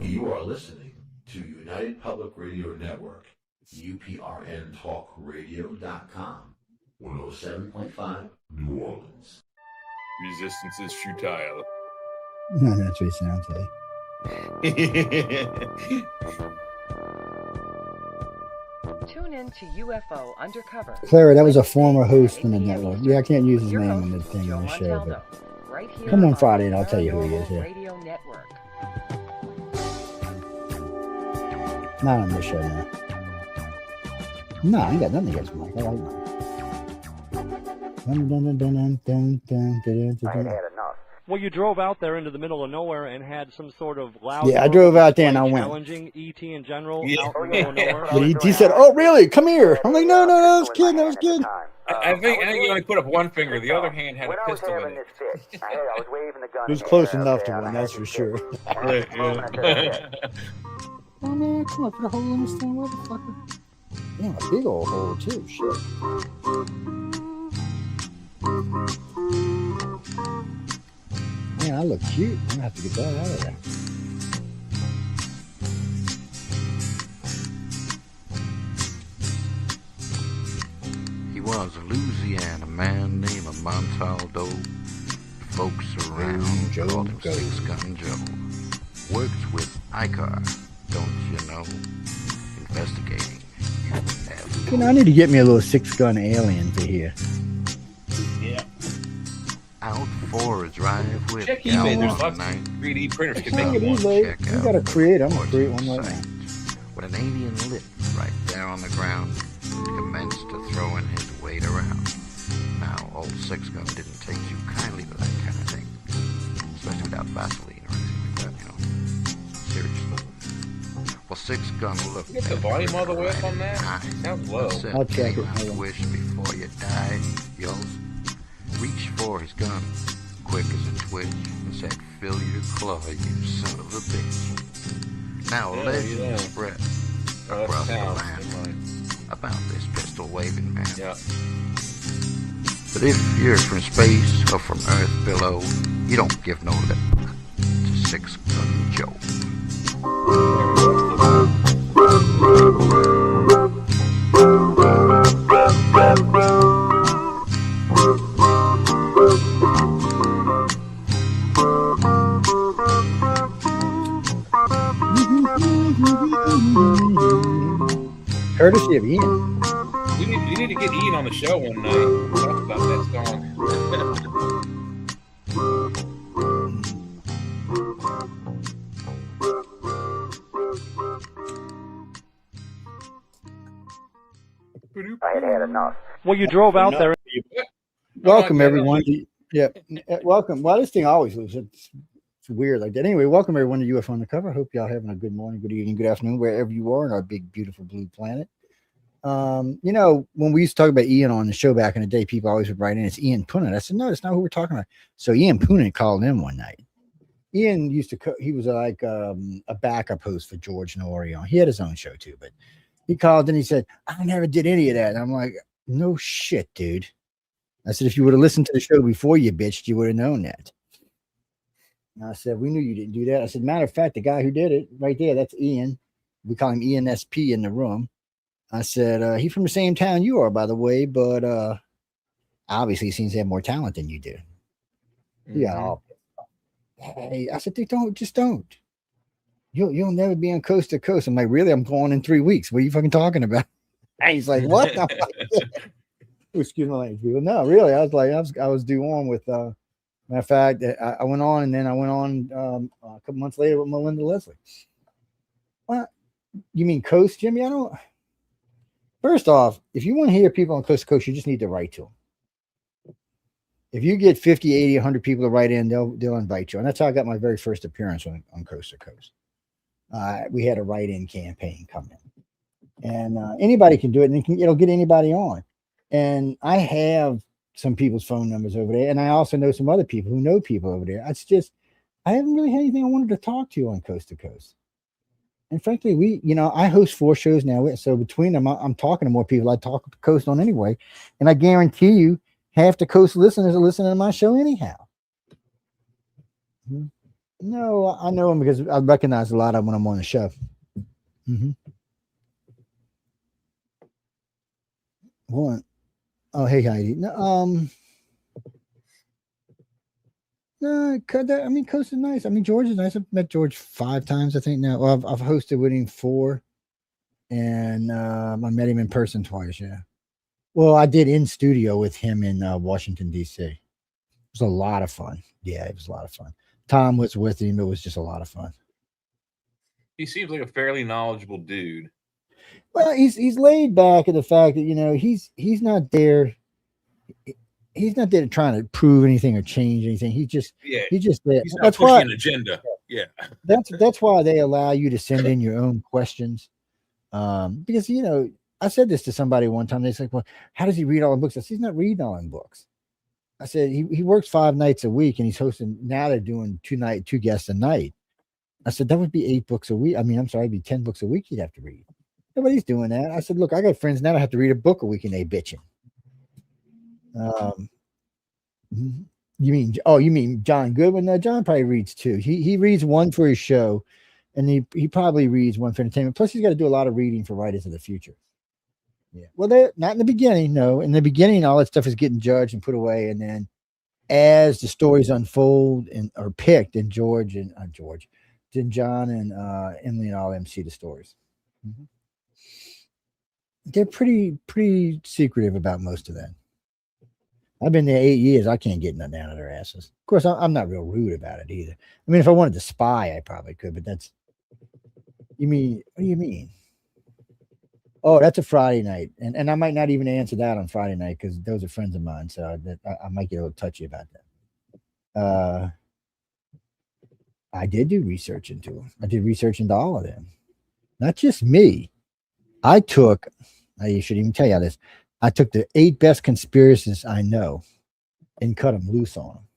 You are listening to United Public Radio Network, UPRNTalkRadio.com, 107.5 New Orleans. Resistance is futile. No, that's what it sounds like. Tune in to UFO Undercover. Clara, that was a former host on the network. Yeah, I can't use his name on the thing on the show, but come on Friday and I'll tell you who he is here. Radio Network. Not on this show now. No, I ain't got nothing against Mike. I like Mike. I had enough. Well, you drove out there into the middle of nowhere and had some sort of loud. Yeah, I drove out there and I went. Challenging ET in general. Yeah. Out in the middle of nowhere. He said, "Oh, really? Come here." I'm like, "No, that was good. That was good." I think you only put up one finger. The other hand had a pistol in it. I was waving the gun. It was close enough to one, that's for sure. Right, yeah. Oh man, come on, put a hole in this thing, motherfucker. Damn, a big old hole too. Shit. Man, I look cute. I'm gonna have to get that out of there. He was a Louisiana man named Montaldo. Folks around called him Six Gun Joe. Worked with Icar, don't you know? Investigating. You know, I need to get me a little 6-gun alien to here. Yeah. Out for a drive with Check eBay. There's lots of 3D printers can make You one. gotta create. I'm gonna create one right now. When an alien lit right there on the ground, commenced to throwing his weight around. Now, old 6-gun didn't take too kindly to that kind of thing, especially without Vaseline or anything like that, you know. Seriously. Well, 6-gun looked. Get the volume all the way up on that? Sounds low. I'll check it. I wish before you die, yells. Reached for his gun, quick as a twitch, and said, "Fill your claw, you son of a bitch." Now legend spread across the land about this pistol-waving man. Yeah. But if you're from space or from Earth below, you don't give no lip to 6-Gun Joe. Courtesy of Ian. We need to get Ian on the show one night and talk about that song. I had enough. Well, you drove out there. Welcome everyone. Welcome. Well, this thing always loses. It's weird like that. Anyway, welcome everyone to UFO Undercover. Hope y'all having a good morning, good evening, good afternoon, wherever you are in our big, beautiful blue planet. You know, when we used to talk about Ian on the show back in the day, people always would write in, "It's Ian Punnett." I said, "No, that's not who we're talking about." So Ian Punnett called in one night. Ian used to, he was like a backup host for George Norion. He had his own show too, but he called and he said, "I never did any of that." And I'm like, "No shit, dude." I said, "If you would have listened to the show before you bitched, you would have known that." And I said, "We knew you didn't do that." I said, "Matter of fact, the guy who did it right there, that's Ian. We call him Ian SP in the room." I said, "He's from the same town you are, by the way, but obviously he seems to have more talent than you do." Mm-hmm. Yeah. Hey, I said, "Dude, don't. You'll never be on Coast to Coast." I'm like, "Really? I'm going in 3 weeks. What are you fucking talking about?" And he's like, "What?" I'm like, excuse my language, people. No, really. I was like, I was due on with matter of fact, I went on, and then I went on a couple months later with Melinda Leslie. What? You mean Coast, Jimmy? I don't. First off, if you want to hear people on Coast to Coast, you just need to write to them. If you get 50, 80, 100 people to write in, they'll invite you. And that's how I got my very first appearance on Coast to Coast. We had a write-in campaign come in. And anybody can do it, and it'll get anybody on. And I have some people's phone numbers over there, and I also know some other people who know people over there. It's just, I haven't really had anything I wanted to talk to you on Coast to Coast. And frankly, I host 4 shows now. So between them, I'm talking to more people I talk to Coast on anyway. And I guarantee you, half the Coast listeners are listening to my show anyhow. No, I know him because I recognize a lot of when I'm on the show. Mm-hmm. One. Oh, hey Heidi. No, no, I mean, Coast is nice. I mean, George is nice. I've met George 5 times, I think now. Well, I've hosted with him 4, and I met him in person twice. Yeah. Well, I did in studio with him in Washington D.C. It was a lot of fun. Yeah, it was a lot of fun. Tom was with him. It was just a lot of fun. He seems like a fairly knowledgeable dude. Well, he's laid back in the fact that he's not there. He's not there trying to prove anything or change anything. He's just there. He's not That's pushing why an agenda. Yeah. that's why they allow you to send in your own questions. Because I said this to somebody one time. They said, "Well, how does he read all the books?" I said, "He's not reading all the books." I said, "He works 5 nights a week, and he's hosting. Now they're doing 2 guests a night." I said, "That would be 8 books a week. I mean, I'm sorry, it'd be 10 books a week you'd have to read." Nobody's doing that. I said, "Look, I got friends now that have to read a book a week, and they bitching." You mean John Goodwin? No, John probably reads 2. He reads 1 for his show, and he probably reads 1 for entertainment. Plus, he's got to do a lot of reading for Writers of the Future. Yeah. Well, they're not in the beginning. No, in the beginning, all that stuff is getting judged and put away, and then as the stories unfold and are picked, and then John and Emily and all them see the stories. Mm-hmm. They're pretty secretive about most of that. I've been there 8 years. I can't get nothing out of their asses. Of course, I'm not real rude about it either. I mean, if I wanted to spy, I probably could, but what do you mean? Oh, that's a Friday night. And I might not even answer that on Friday night because those are friends of mine. So I might get a little touchy about that. I did do research into them. I did research into all of them. Not just me. I should even tell you this. I took the 8 best conspiracists I know and cut them loose on them.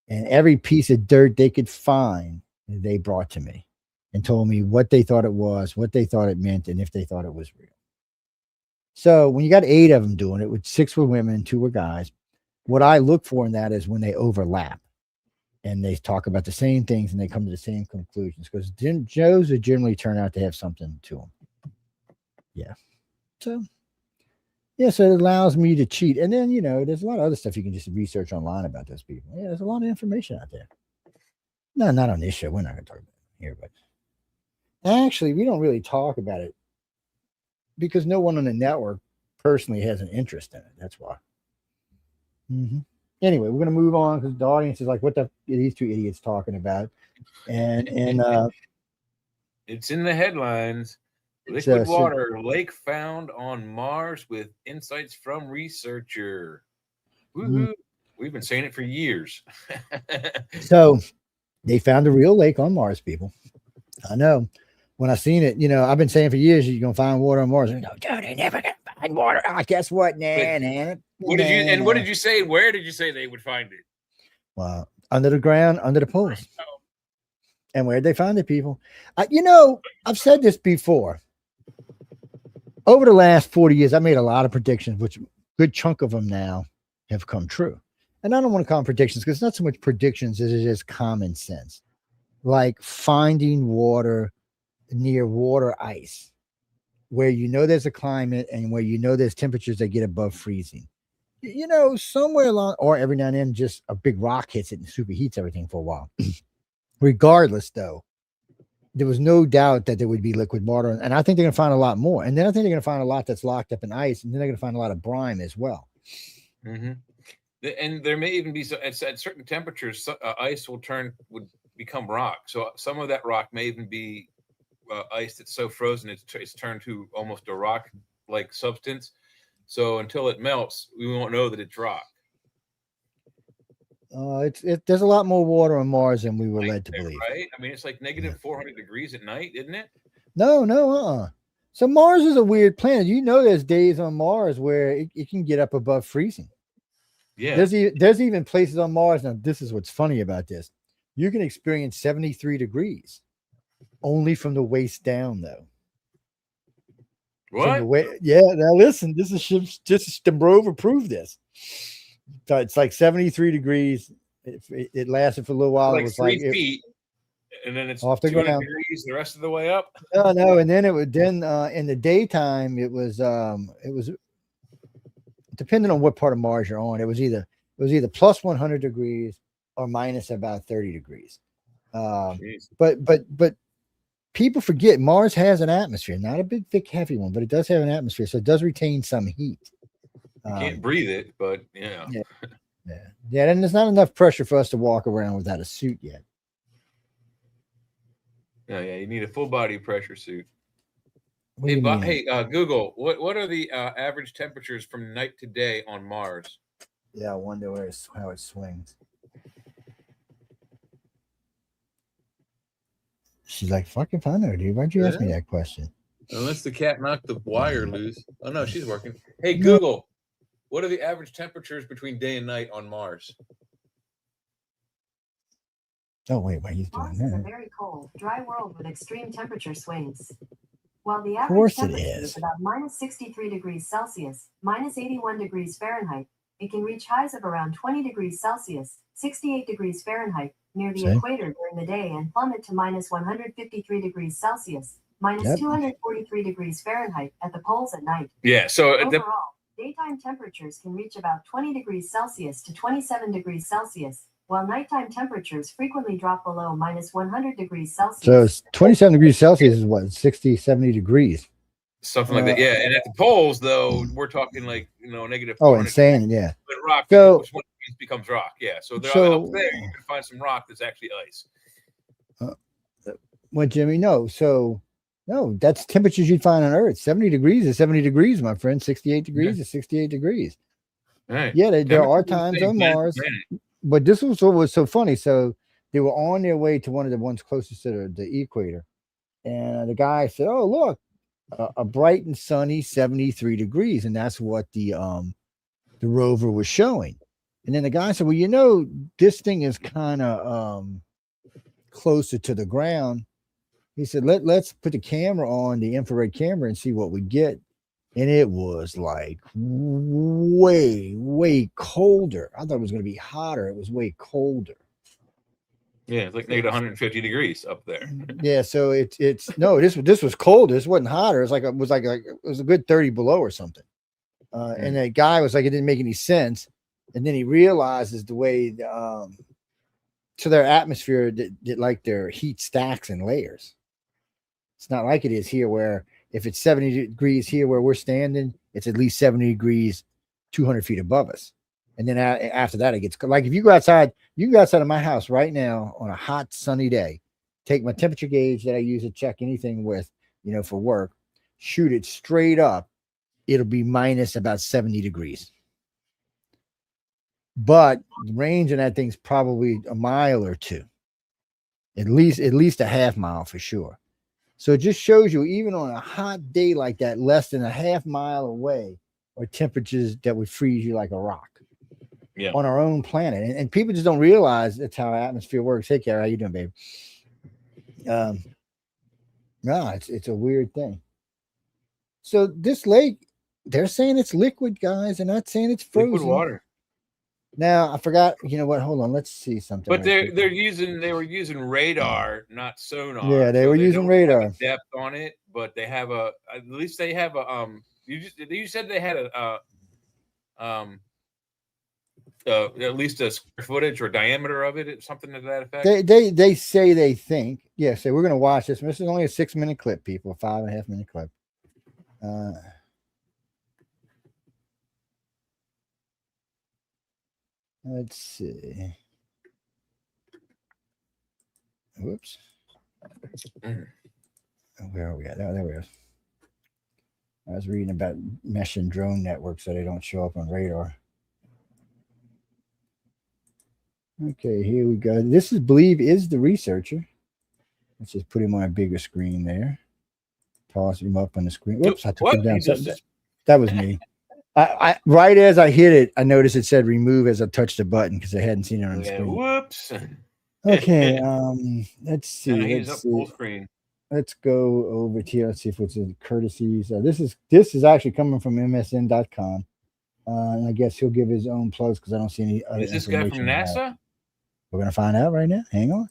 And every piece of dirt they could find, they brought to me and told me what they thought it was, what they thought it meant, and if they thought it was real. So when you got 8 of them doing it, with 6 were women, 2 were guys, what I look for in that is when they overlap and they talk about the same things and they come to the same conclusions, because Joes would generally turn out to have something to them. Yeah. So it allows me to cheat. And then, there's a lot of other stuff you can just research online about those people. Yeah, there's a lot of information out there. No, not on this show. We're not going to talk about it here, but actually, we don't really talk about it because no one on the network personally has an interest in it. That's why. Mm-hmm. Anyway, we're going to move on because the audience is like, what the are these 2 idiots talking about? And it's in the headlines. Liquid water lake found on Mars with insights from researcher. Woohoo! We've been saying it for years. So they found a real lake on Mars, people. I know. When I seen it, I've been saying for years, you're gonna find water on Mars. Dude, they never gonna find water. Guess what? What did you say? Where did you say they would find it? Well, under the ground, under the poles. And where'd they find it, people? I've said this before. Over the last 40 years, I made a lot of predictions, which a good chunk of them now have come true. And I don't want to call them predictions because it's not so much predictions as it is common sense. Like finding water near water ice, where there's a climate and where there's temperatures that get above freezing. Somewhere along, or every now and then just a big rock hits it and superheats everything for a while. Regardless, though, there was no doubt that there would be liquid water. And I think they're going to find a lot more. And then I think they're going to find a lot that's locked up in ice. And then they're going to find a lot of brine as well. Mm-hmm. And there may even be, at certain temperatures, ice would become rock. So some of that rock may even be ice that's so frozen it's turned to almost a rock-like substance. So until it melts, we won't know that it's rock. There's a lot more water on Mars than we were led to believe. Right? I mean, it's like negative 400 degrees at night, isn't it? No. So Mars is a weird planet. There's days on Mars where it can get up above freezing. Yeah. There's even places on Mars. Now, this is what's funny about this. You can experience 73 degrees only from the waist down, though. What? Now listen, this is just Stembrova proved this. So it's like 73 degrees. It lasted for a little while. Like it was 3 feet. and then it's Off the 200 ground. degrees the rest of the way up. No, and then it would in the daytime it was depending on what part of Mars you're on. It was either plus 100 degrees or minus about 30 degrees. But people forget Mars has an atmosphere, not a big, thick, heavy one, but it does have an atmosphere, so it does retain some heat. You can't breathe it, but yeah. And there's not enough pressure for us to walk around without a suit yet. Yeah, you need a full body pressure suit. What do you mean? Google, what are the average temperatures from night to day on Mars? Yeah, I wonder how it swings. She's like, fucking fun there, dude. Why'd you ask me that question? Unless the cat knocked the wire loose. Oh no, she's working. Hey, Google, what are the average temperatures between day and night on Mars? Oh, wait, he's doing Mars that. is a very cold, dry world with extreme temperature swings. While the Of average course it temperature is. about minus 63 degrees Celsius, minus 81 degrees Fahrenheit, it can reach highs of around 20 degrees Celsius, 68 degrees Fahrenheit, near the equator during the day and plummet to minus 153 degrees Celsius, minus 243 degrees Fahrenheit at the poles at night. Yeah, so overall, daytime temperatures can reach about 20 degrees Celsius to 27 degrees Celsius, while nighttime temperatures frequently drop below minus 100 degrees Celsius. So it's 27 degrees Celsius is what, 60, 70 degrees? Something like that. Yeah, and at the poles, though, we're talking like, negative. Oh, insane, yeah. But rock, so, becomes rock, yeah. So up there, you can find some rock that's actually ice. Well, Jimmy, no. So, no, that's temperatures you'd find on Earth. 70 degrees is 70 degrees, my friend. 68 degrees is 68 degrees. Right. Yeah, there are times on Mars. But this was what was so funny. So they were on their way to one of the ones closest to the equator. And the guy said, oh, look, a bright and sunny 73 degrees. And that's what the rover was showing. And then the guy said, well, this thing is kind of closer to the ground. He said, let's put the camera on, the infrared camera, and see what we get. And it was like way, way colder. I thought it was going to be hotter. It was way colder. Yeah, it's like negative 150 degrees up there. Yeah, so it's no, this was colder. This wasn't hotter. It was a good 30 below or something. And the guy was like, it didn't make any sense. And then he realizes the way so their atmosphere did like their heat stacks in layers. It's not like it is here where if it's 70 degrees here where we're standing, it's at least 70 degrees 200 feet above us. And then after that, it gets like if you go outside, you can go outside of my house right now on a hot, sunny day, take my temperature gauge that I use to check anything with, for work, shoot it straight up. It'll be minus about 70 degrees. But the range of that thing's probably a mile or two, at least a half mile for sure. So it just shows you, even on a hot day like that, less than a half mile away are temperatures that would freeze you like a rock on our own planet. And people just don't realize that's how our atmosphere works. Hey, Kara, how you doing, baby? No, it's a weird thing. So this lake, they're saying it's liquid, guys. They're not saying it's frozen. Liquid water. Now I forgot. You know what? Hold on. Let's see something. But they were using radar, not sonar. Yeah, they were using radar. Have a depth on it, but they have at least they have a You said they had at least a square footage or diameter of it, something to that effect. They say they think. Yeah, so we're gonna watch this. This is only a 6-minute clip, people. 5.5 minute clip. Let's see. Whoops. Where are we at? There we go. I was reading about mesh and drone networks so they don't show up on radar. Okay, here we go. This is the researcher. Let's just put him on a bigger screen there. Toss him up on the screen. Whoops, I took him down. That was me. I right as I hit it, I noticed it said remove as I touched the button because I hadn't seen it on the screen. Whoops. Okay, let's see. Full screen. Let's go over here. Let's see if it's in courtesies. This is actually coming from MSN.com. And I guess he'll give his own plugs because I don't see any other. Is this guy from NASA? We're gonna find out right now. Hang on.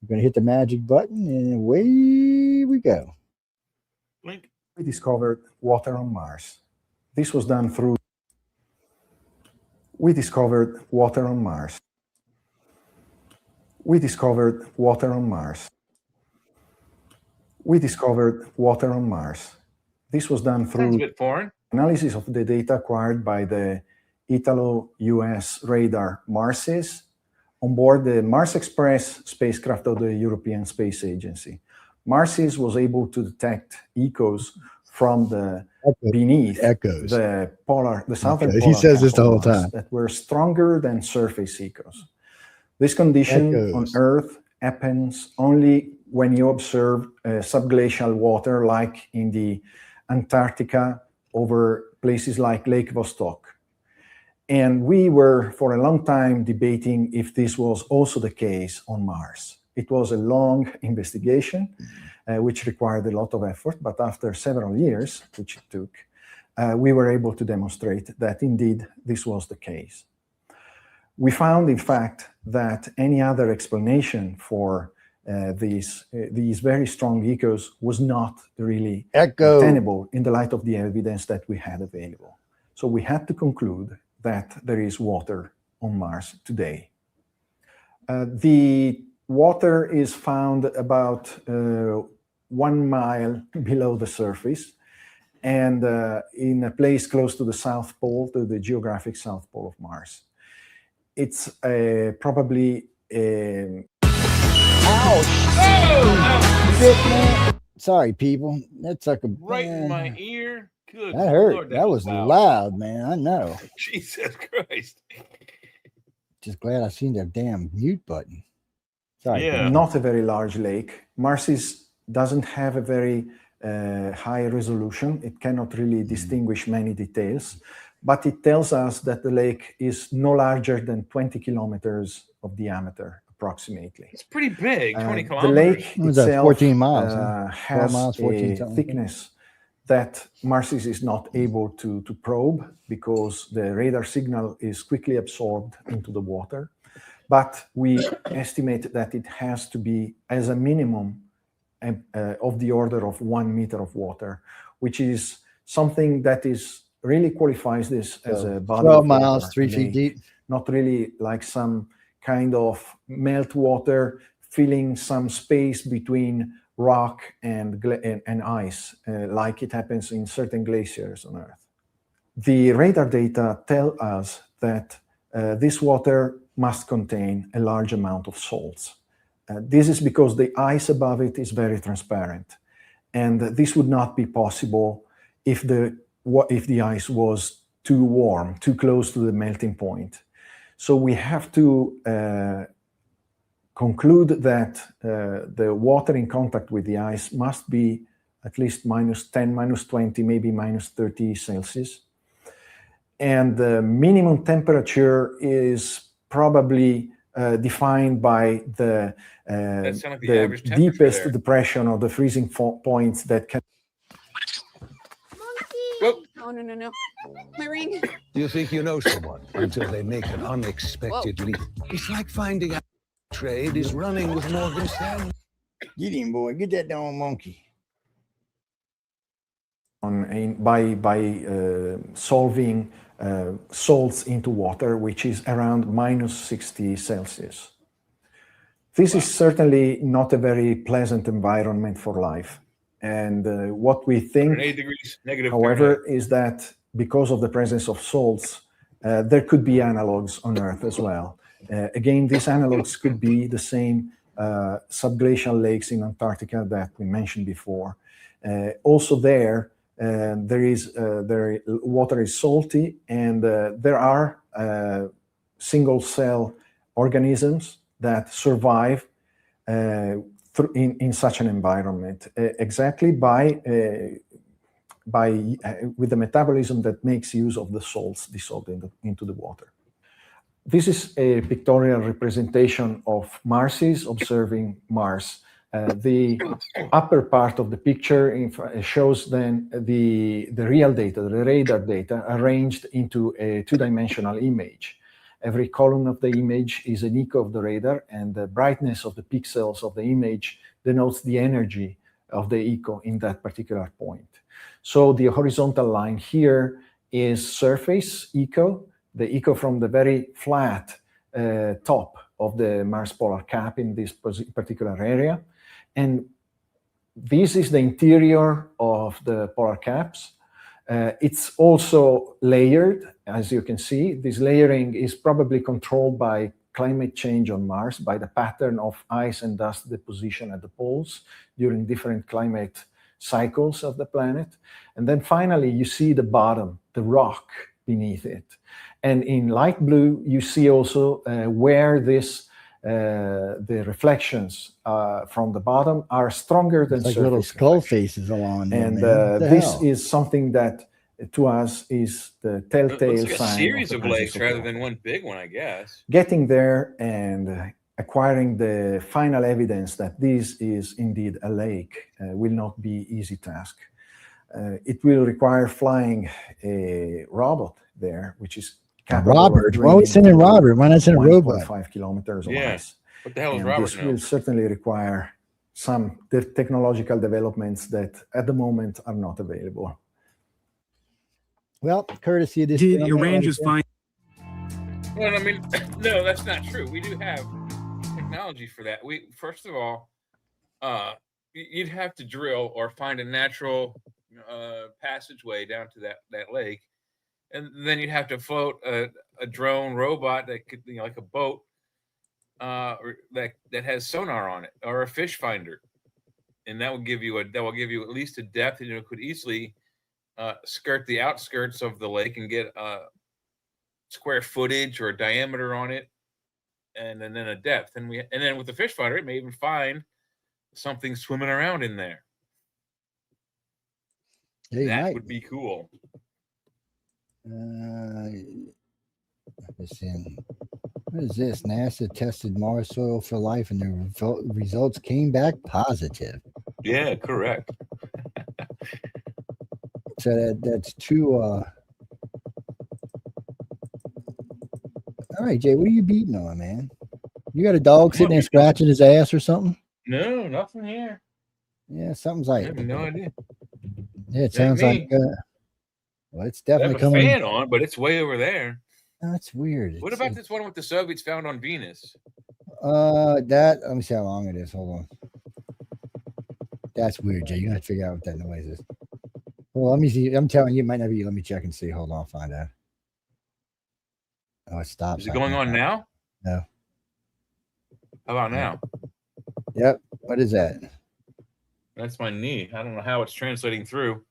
We're going to hit the magic button, and away we go. Blink. We discovered water on Mars. This was done through. We discovered water on Mars. We discovered water on Mars. We discovered water on Mars. This was done Sounds a through bit foreign. analysis of the data acquired by the Italo-US radar MARSIS on board the Mars Express spacecraft of the European Space Agency. MARSIS was able to detect echoes from the beneath Echoes. the southern Echoes. polar He says cap this the of whole Mars time. that were stronger than surface echoes. This condition on Echoes. Earth happens only when you observe subglacial water, like in the Antarctica, over places like Lake Vostok. And we were for a long time debating if this was also the case on Mars. It was a long investigation, which required a lot of effort, but after several years, which it took, we were able to demonstrate that indeed this was the case. We found, in fact, that any other explanation for these very strong echoes was not really tenable in the light of the evidence that we had available. So we had to conclude that there is water on Mars today. The water is found about 1 mile below the surface and in a place close to the South Pole, to the geographic South Pole of Mars. It's probably Sorry, people. That sucker Right in my ear. Good. That hurt. Lord, that was loud, man. I know. Jesus Christ. Just glad I seen that damn mute button. Sorry. Yeah. Not a very large lake. Mars doesn't have a very high resolution. It cannot really distinguish many details, but it tells us that the lake is no larger than 20 kilometers of diameter, approximately. It's pretty big, 20 The kilometers. lake What was that, itself 14 miles, huh? has 12 miles, 14 a something. thickness that Mars is not able to probe because the radar signal is quickly absorbed into the water. But we estimate that it has to be, as a minimum, of the order of 1 meter of water, which is something that is really qualifies this as a body 12 of miles, water, 3 a feet lake. deep. Not really like some kind of meltwater filling some space between rock and ice, like it happens in certain glaciers on Earth. The radar data tell us that this water must contain a large amount of salts. This is because the ice above it is very transparent, and this would not be possible if the ice was too warm, too close to the melting point. So we have to conclude that the water in contact with the ice must be at least -10, -20, maybe -30 Celsius. And the minimum temperature is probably defined by the deepest depression or the freezing points that can. Oh, no. My ring. You think you know someone until they make an unexpected leap. It's like finding out trade is running with Morgan Stanley. Get him, boy. Get that damn monkey. By solving salts into water, which is around -60 Celsius. This is certainly not a very pleasant environment for life. And what we think, 8 degrees negative, however, Fahrenheit. is that because of the presence of salts, there could be analogs on Earth as well. Again, these analogs could be the same subglacial lakes in Antarctica that we mentioned before. Also there water is salty, and there are single-cell organisms that survive in such an environment, exactly with the metabolism that makes use of the salts dissolved into the water. This is a pictorial representation of MARSIS observing Mars. The upper part of the picture shows then the real data, the radar data, arranged into a two-dimensional image. Every column of the image is an echo of the radar, and the brightness of the pixels of the image denotes the energy of the echo in that particular point. So the horizontal line here is surface echo, the echo from the very flat top of the Mars polar cap in this particular area. And this is the interior of the polar caps. It's also layered, as you can see. This layering is probably controlled by climate change on Mars, by the pattern of ice and dust deposition at the poles during different climate cycles of the planet. And then finally, you see the bottom, the rock beneath it. And in light blue, you see also where the reflections from the bottom are stronger than It's like surface little skull reflections. faces along there, And man. What the this hell? is something that to us is the It telltale looks like a sign series of of the presence lakes of rather water. than one big one, I guess. Getting there and acquiring the final evidence that this is indeed a lake will not be easy task. It will require flying a robot there, which is capable Robert, of why are we sending Robert? Why not send a robot? 1.5 kilometers of Yeah. ice. What the hell does And Robert this know? will certainly require some technological developments that at the moment are not available. Well, courtesy of this. Your range is fine. Well, I mean, no, that's not true. We do have technology for that. We first of all, you'd have to drill or find a natural passageway down to that lake, and then you'd have to float a drone robot that could, like a boat, or that has sonar on it, or a fish finder, and that will give you at least a depth, and it could easily skirt the outskirts of the lake and get square footage or a diameter on it, and then a depth, and then with the fish finder, it may even find something swimming around in there. Hey, That would be cool. Let's see. What is this? NASA tested Mars soil for life, and the results came back positive. Yeah, correct. So that's two. All right, Jay, what are you beating on, man? You got a dog sitting there scratching his ass or something? No, nothing here. Yeah, something's like. I have no idea. Yeah, it sounds like. Well, it's definitely I have a coming. fan on, but it's way over there. That's weird. What about this one with the Soviets found on Venus? Let me see how long it is. Hold on. That's weird, Jay. You gotta figure out what that noise is. Well, let me see. I'm telling you, it might not be. Let me check and see. Hold on, find out. Oh, it stopped. Is it going on now? No. How about now? Yep. What is that? That's my knee. I don't know how it's translating through.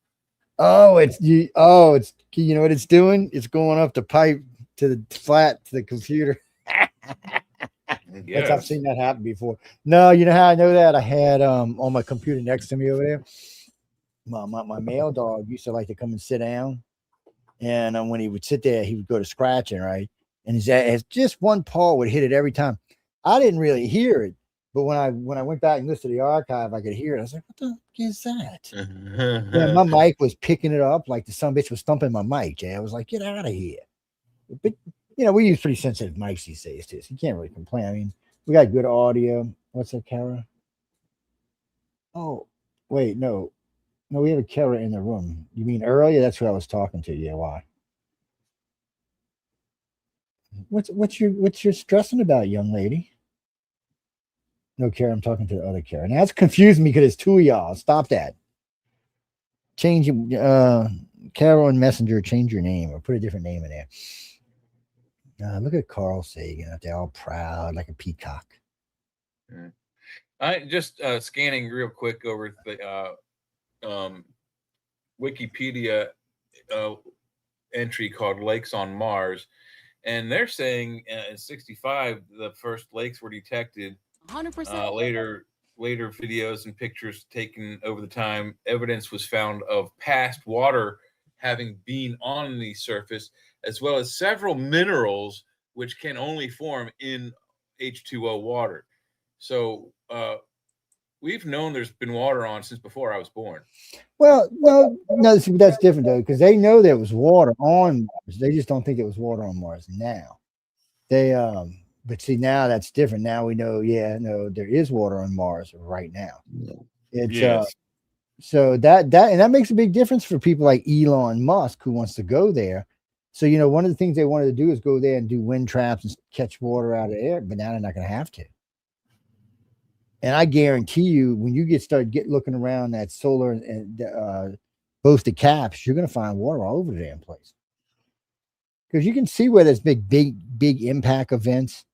Oh, it's you know what it's doing? It's going up the pipe to the flat to the computer. Yes. I've seen that happen before. No, you know how I know that? I had on my computer next to me over there. My male dog used to like to come and sit down, and when he would sit there, he would go to scratching, right? And his just one paw would hit it every time. I didn't really hear it, but when I went back and listened to the archive, I could hear it. I was like, "What the heck is that?" Yeah, my mic was picking it up like the son bitch was thumping my mic. Jay, I was like, "Get out of here!" But we use pretty sensitive mics these days too, so you can't really complain. I mean, we got good audio. What's that, Kara? Oh, wait, no, we have a Kara in the room. You mean earlier? That's who I was talking to. Yeah, why? What's your stressing about, young lady? No, Kara, I'm talking to the other Kara. Now that's confusing me because it's two of y'all. Stop that. Change Carol and Messenger, change your name or put a different name in there. Look at Carl Sagan out there all proud like a peacock. I just scanning real quick over the Wikipedia entry called Lakes on Mars, and they're saying in 65 the first lakes were detected. 100%. Later videos and pictures taken over the time, evidence was found of past water having been on the surface, as well as several minerals which can only form in H2O water. So we've known there's been water on since before I was born. Well, no, that's different though, because they know there was water on Mars. They just don't think there was water on Mars now. They but see, now that's different. Now we know, yeah, no, there is water on Mars right now. It's Yes. so that makes a big difference for people like Elon Musk who wants to go there. So one of the things they wanted to do is go there and do wind traps and catch water out of the air, but now they're not going to have to. And I guarantee you, when you start looking around that solar and both the caps, you're going to find water all over the damn place. Because you can see where there's big impact events,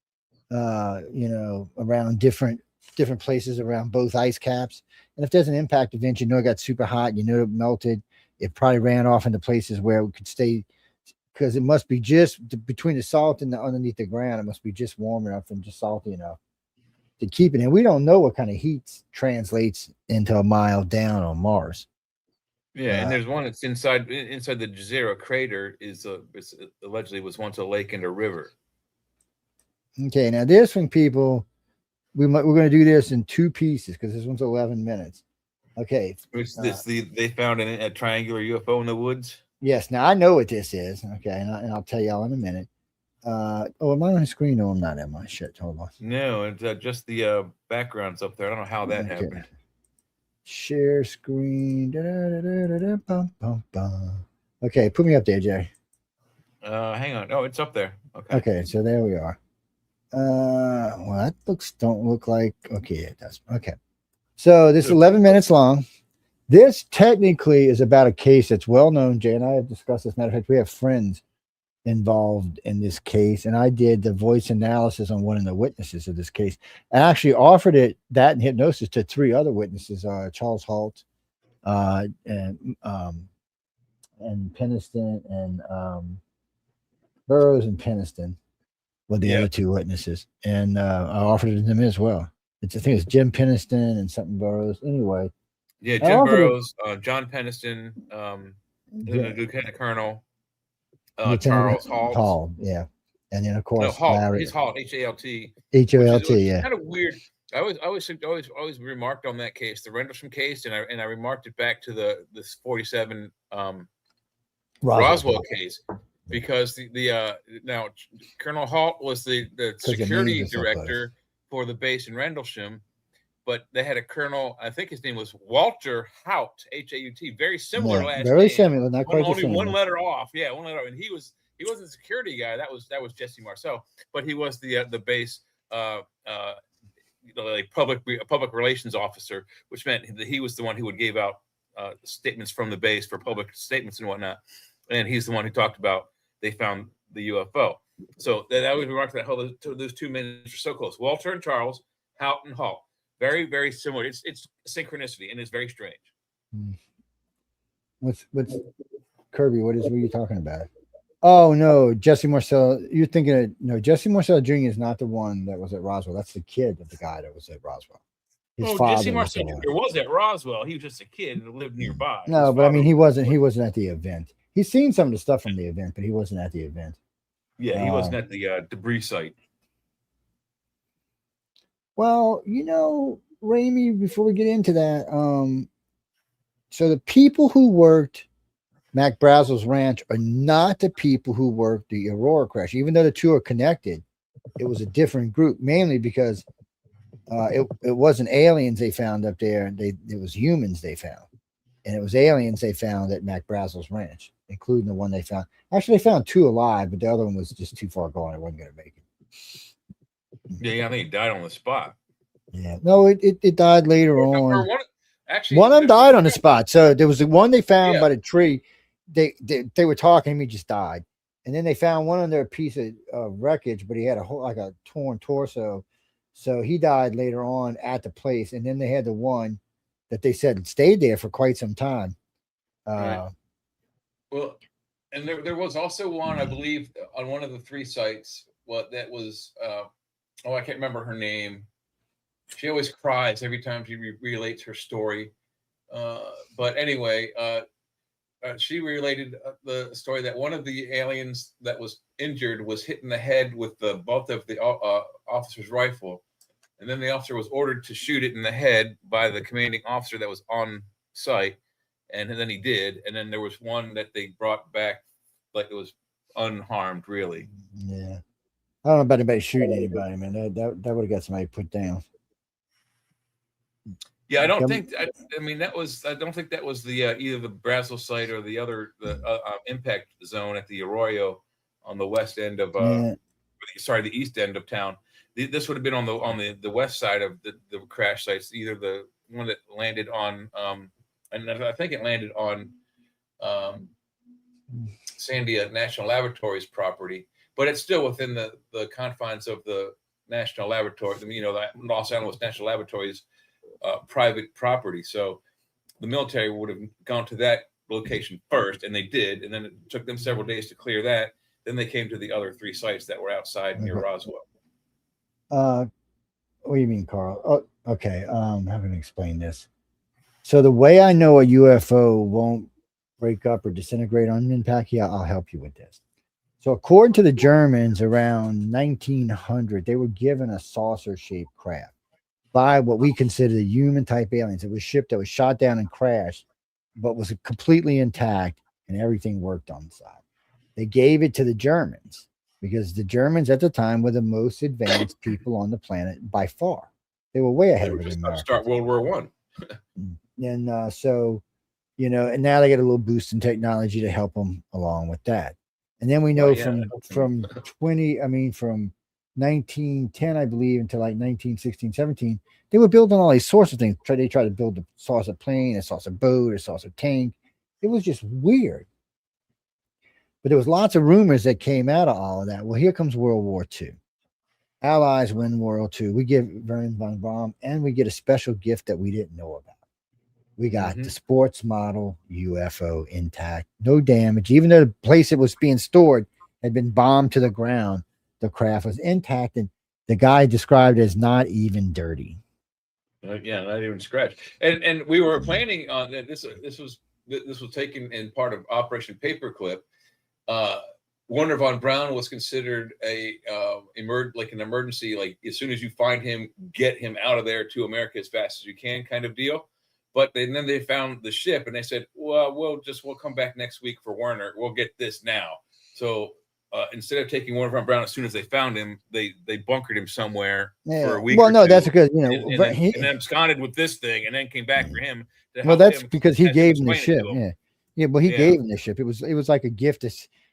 around different places around both ice caps. And if there's an impact event, it got super hot, it melted. It probably ran off into places where it could stay, because it must be just between the salt and underneath the ground. It must be just warm enough and just salty enough to keep it. And we don't know what kind of heat translates into a mile down on Mars. Yeah, and there's one that's inside the Jezero crater is allegedly was once a lake and a river. Okay, now this one, people, we're going to do this in two pieces because this one's 11 minutes. Okay. They found a triangular UFO in the woods. Yes, now I know what this is. Okay, and I'll tell y'all in a minute. Am I on the screen? No, I'm not. Am I? Shit, hold on. No, it's just the background's up there. I don't know how that happened. Share screen. Okay, put me up there, Jay. Hang on. Oh, it's up there. Okay, so there we are. Well, that don't look like. Okay, it does. Okay, so this is 11 minutes long. This technically is about a case that's well known. Jay and I have discussed this. Matter of fact, we have friends involved in this case, and I did the voice analysis on one of the witnesses of this case. I actually offered that in hypnosis to three other witnesses, Charles Halt, and Peniston, and Burroughs and Peniston were the other two witnesses, and I offered it to them as well. I think it's Jim Peniston and something Burroughs. Anyway, yeah, Jim Burroughs, John Peniston, Lieutenant Colonel. Charles Halt. Yeah. And then of course Halt. He's Halt, Halt. HOLT, yeah. Kind of weird. I always remarked on that case, the Rendlesham case, and I remarked it back to this 47 Roswell case, because the now Colonel Halt was the security director for the base in Rendlesham, but they had a colonel, I think his name was Walter Haut, H-A-U-T, very similar last name. Very similar, not quite only the same. One letter off. Yeah, one letter off. And he wasn't the security guy. That was Jesse Marcel, but he was the base like public relations officer, which meant that he was the one who would give out statements from the base for public statements and whatnot. And he's the one who talked about they found the UFO. So that was remarked that how those 2 men are so close. Walter and Charles, Haut and Halt. Very, very similar. It's synchronicity, and it's very strange. What's Kirby? What were you talking about? Oh no, Jesse Marcel. You're thinking of Jesse Marcel Jr. is not the one that was at Roswell. That's the kid of the guy that was at Roswell. Jesse Marcel Jr. was at Roswell. He was just a kid and lived nearby. No, but I mean, he wasn't at the event. He's seen some of the stuff from the event, but he wasn't at the event. Yeah, he wasn't at the debris site. Well, Ramey, before we get into that, so the people who worked Mac Brazel's ranch are not the people who worked the Aurora crash. Even though the two are connected, it was a different group, mainly because it wasn't aliens they found up there. It was humans they found. And it was aliens they found at Mac Brazel's ranch, including the one they found. Actually, they found two alive, but the other one was just too far gone. It wasn't going to make it. Yeah, I think he died on the spot. Yeah, no, it died later on. One of them died on the spot. So there was the one they found by the tree. They were talking. He just died, and then they found one under a piece of wreckage, but he had a torn torso. So he died later on at the place, and then they had the one that they said stayed there for quite some time. Right. Well, and there was also one, I believe, on one of the three sites. That was I can't remember her name. She always cries every time she relates her story. But anyway, she related the story that one of the aliens that was injured was hit in the head with the butt of the officer's rifle. And then the officer was ordered to shoot it in the head by the commanding officer that was on site. And then he did. And then there was one that they brought back like it was unharmed, really. Yeah. I don't know about anybody shooting anybody, man. That would have got somebody put down. Yeah, I don't think. I mean, that was. I don't think that was the either the Brazil site or the other impact zone at the Arroyo on the west end of. Sorry, the east end of town. This would have been on the west side of the crash sites. Either the one that landed on, and I think it landed on Sandia National Laboratories property, but it's still within the confines of the National Laboratory. You know, the Los Alamos National Laboratories. Private property. So the military would have gone to that location first, and they did. And then it took them several days to clear that. Then they came to the other 3 sites that were outside near Roswell. What do you mean, Carl? Oh, okay. How can I explain this? So the way I know a UFO won't break up or disintegrate on impact, I'll help you with this. So according to the Germans around 1900, they were given a saucer-shaped craft by what we consider the human type aliens. It was a ship that was shot down and crashed, but was completely intact and everything worked on the side. They gave it to the Germans because the Germans at the time were the most advanced people on the planet by far. They were way ahead of the Americans. Start World War One. And so, you know, and now they get a little boost in technology to help them along with that. And then we know from 1910, I believe, until like 1916, 17, they were building all these sorts of things. They tried to build a saucer plane, a saucer boat, a saucer tank. It was just weird. But there was lots of rumors that came out of all of that. Well, here comes World War II. Allies win World II. We give Werner von Braun, and we get a special gift that we didn't know about. We got the sports model UFO intact, no damage. Even though the place it was being stored had been bombed to the ground, the craft was intact, and the guy described it as not even dirty. Yeah, not even scratched. And we were planning on that. This was taken in part of Operation Paperclip. Werner von Braun was considered an emergency, like as soon as you find him, get him out of there to America as fast as you can, kind of deal. But then they found the ship, and they said, "Well, we'll come back next week for Werner. We'll get this now." So instead of taking Werner von Braun as soon as they found him, they bunkered him somewhere for a week. Well, no, that's because and then absconded with this thing, and then came back for him. That's because he gave him the ship. Yeah. Well, he gave him the ship. It was like a gift.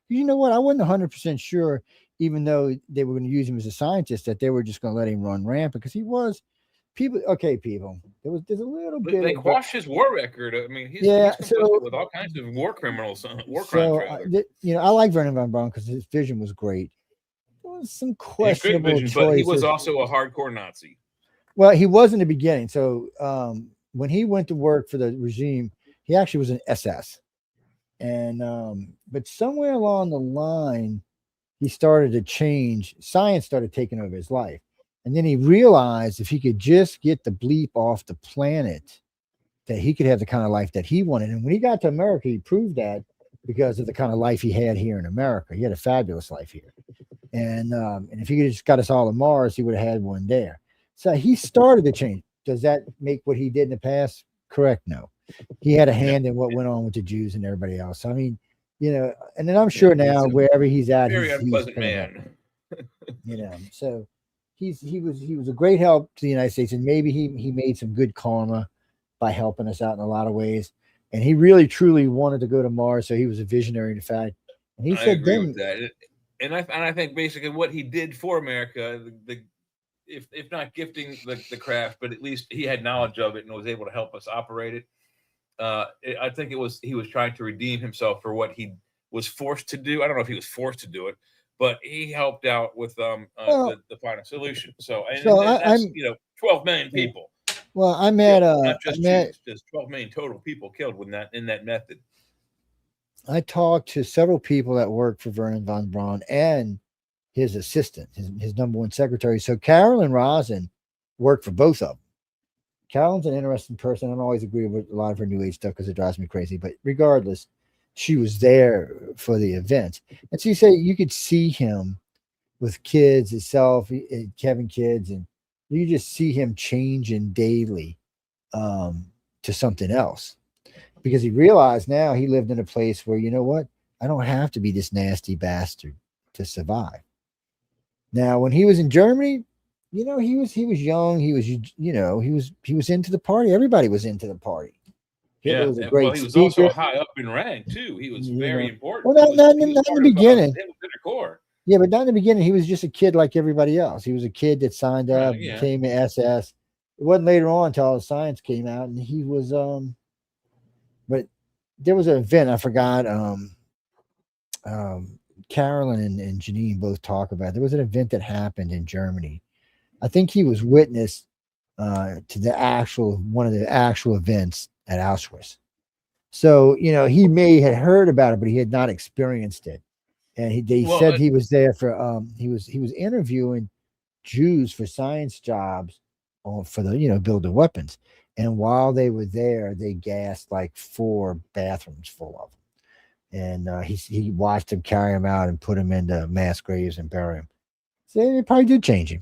You know what? I wasn't 100% sure, even though they were going to use him as a scientist, that they were just going to let him run rampant because he was. People. There's a little bit. They quashed his war record. I mean, he's with all kinds of war criminals, war crimes. I like Werner von Braun because his vision was great. There was some questionable choices, but he was also a hardcore Nazi. Well, he was in the beginning. So when he went to work for the regime, he actually was an SS, and but somewhere along the line, he started to change. Science started taking over his life. And then he realized if he could just get the bleep off the planet, that he could have the kind of life that he wanted. And when he got to America, he proved that because of the kind of life he had here in America. He had a fabulous life here. And if he could have just got us all to Mars, he would have had one there. So he started to change. Does that make what he did in the past correct? No. He had a hand in what went on with the Jews and everybody else. So, I mean, and then I'm sure now wherever he's at, very unpleasant man. So he was a great help to the United States, and maybe he made some good karma by helping us out in a lot of ways. And he really truly wanted to go to Mars, so he was a visionary in fact. And he said, I agree with that. And I think basically what he did for America, if not gifting the craft, but at least he had knowledge of it and was able to help us operate it. I think he was trying to redeem himself for what he was forced to do. I don't know if he was forced to do it, but he helped out with the final solution. So that's 12 million people. Well, I'm at not just Jews, there's 12 million total people killed in that method. I talked to several people that work for Werner von Braun and his assistant, his number one secretary. So Carolyn Rosin worked for both of them. Carolyn's an interesting person. I don't always agree with a lot of her New Age stuff because it drives me crazy. But regardless, she was there for the event. And so you say you could see him with kids itself, Kevin kids, and you just see him changing daily to something else. Because he realized now he lived in a place where, you know what? I don't have to be this nasty bastard to survive. Now, when he was in Germany, you know, he was young. He was, you know, he was into the party. Everybody was into the party. Hitler was a great well, he was speaker. also high up in rank too. He was very important. Well, not in the beginning. He was in the core. Yeah, but not in the beginning. He was just a kid like everybody else. He was a kid that signed up, became an SS. It wasn't later on until all the science came out, and he was but there was an event I forgot. Carolyn and Janine both talk about. There was an event that happened in Germany. I think he was witness to one of the actual events at Auschwitz. So, you know, he may had heard about it, but he had not experienced it. And they said he was there for he was interviewing Jews for science jobs for the, you know, building weapons. And while they were there, they gassed like 4 bathrooms full of them. And he watched them carry him out and put him into mass graves and bury him. So it probably did change him.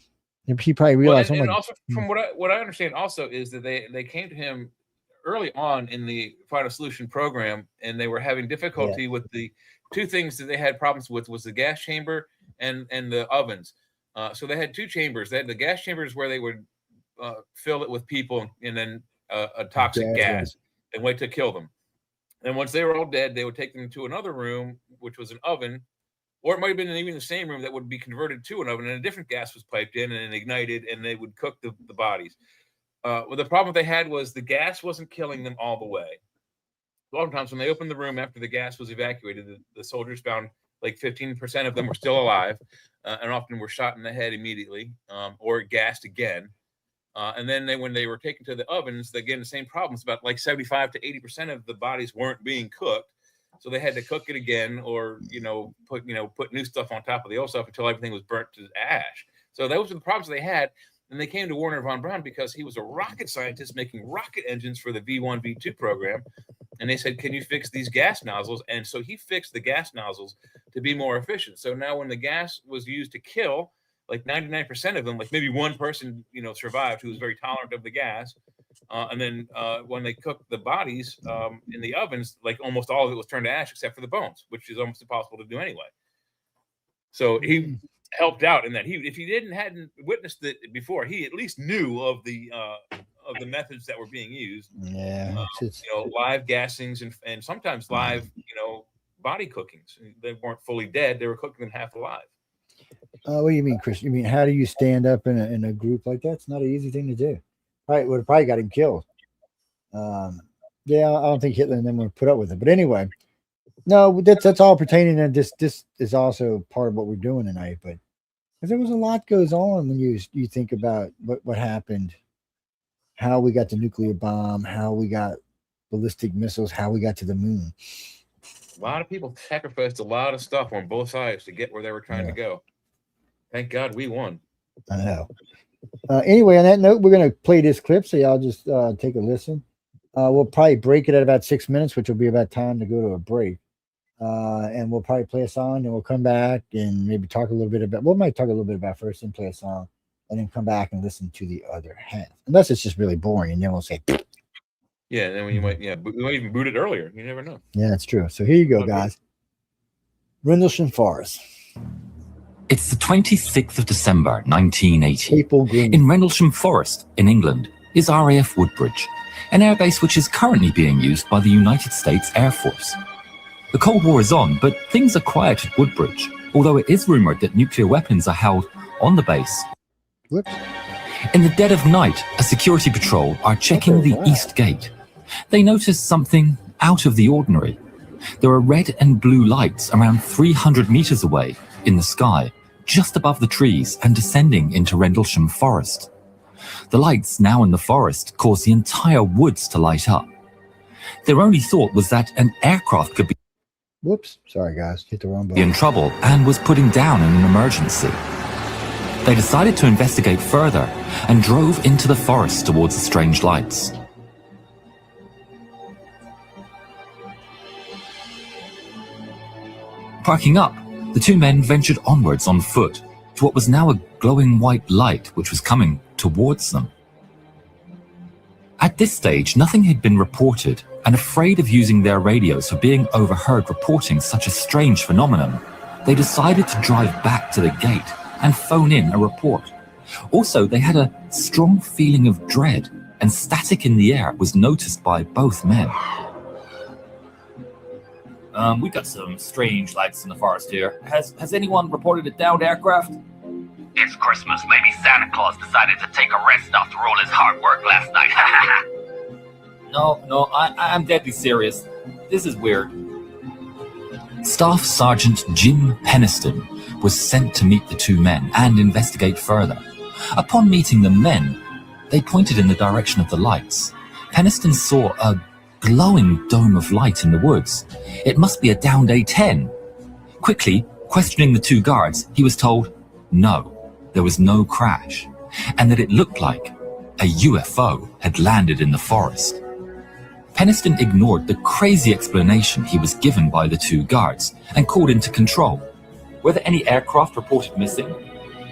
He probably realized. And also, from what I understand, also is that they came to him early on in the Final Solution program, and they were having difficulty with the 2 things that they had problems with was the gas chamber and the ovens. So they had 2 chambers. They had the gas chambers where they would fill it with people and then a toxic gas and wait to kill them. And once they were all dead, they would take them to another room, which was an oven, or it might have been even the same room that would be converted to an oven, and a different gas was piped in and ignited, and they would cook the bodies. Well, the problem they had was the gas wasn't killing them all the way. A lot of times when they opened the room after the gas was evacuated, the soldiers found like 15% of them were still alive, and often were shot in the head immediately or gassed again. And then when they were taken to the ovens, again, the same problems. About like 75 to 80% of the bodies weren't being cooked. So they had to cook it again, or, put new stuff on top of the old stuff until everything was burnt to ash. So those were the problems they had. And they came to Werner von Braun because he was a rocket scientist making rocket engines for the V1, V2 program. And they said, can you fix these gas nozzles? And so he fixed the gas nozzles to be more efficient. So now when the gas was used to kill, like 99% of them, like maybe one person, survived who was very tolerant of the gas. And then when they cooked the bodies in the ovens, like almost all of it was turned to ash except for the bones, which is almost impossible to do anyway. So he helped out in that. If he hadn't witnessed it before, he at least knew of the methods that were being used. Yeah, live gassings and sometimes live, body cookings. They weren't fully dead; they were cooking them half alive. What do you mean, Chris? You mean how do you stand up in a group like that? It's not an easy thing to do. Right, would have probably got him killed. Yeah, I don't think Hitler and them would put up with it. But anyway, no, that's all pertaining to this. This is also part of what we're doing tonight. But because there was a lot goes on when you think about what happened, how we got the nuclear bomb, how we got ballistic missiles, how we got to the moon. A lot of people sacrificed a lot of stuff on both sides to get where they were trying to go. Thank God we won. I know. Anyway, on that note, we're going to play this clip, so y'all just take a listen. We'll probably break it at about 6 minutes, which will be about time to go to a break. And we'll probably play a song, and we'll come back and maybe talk a little bit about. We might talk a little bit about first and play a song, and then come back and listen to the other half. Unless it's just really boring, and then we'll say. Yeah, then we might even boot it earlier. You never know. Yeah, that's true. So here you go, guys. Rendlesham Forest. It's the 26th of December, 1980. In Rendlesham Forest, in England, is RAF Woodbridge, an airbase which is currently being used by the United States Air Force. The Cold War is on, but things are quiet at Woodbridge, although it is rumoured that nuclear weapons are held on the base. Whoops. In the dead of night, a security patrol are checking the East Gate. They notice something out of the ordinary. There are red and blue lights around 300 meters away in the sky, just above the trees and descending into Rendlesham Forest. The lights now in the forest cause the entire woods to light up. Their only thought was that an aircraft could be sorry guys, hit the wrong button. In trouble and was putting down in an emergency. They decided to investigate further and drove into the forest towards the strange lights. Parking up, the 2 men ventured onwards on foot to what was now a glowing white light which was coming towards them. At this stage, nothing had been reported, and afraid of using their radios for being overheard reporting such a strange phenomenon, they decided to drive back to the gate and phone in a report. Also, they had a strong feeling of dread, and static in the air was noticed by both men. We've got some strange lights in the forest here. Has anyone reported a downed aircraft? It's Christmas. Maybe Santa Claus decided to take a rest after all his hard work last night. No, I'm deadly serious. This is weird. Staff Sergeant Jim Peniston was sent to meet the two men and investigate further. Upon meeting the men, they pointed in the direction of the lights. Peniston saw a glowing dome of light in the woods. It must be a downed A-10. Quickly, questioning the two guards, he was told no, there was no crash, and that it looked like a UFO had landed in the forest. Peniston ignored the crazy explanation he was given by the two guards and called into control. Were there any aircraft reported missing?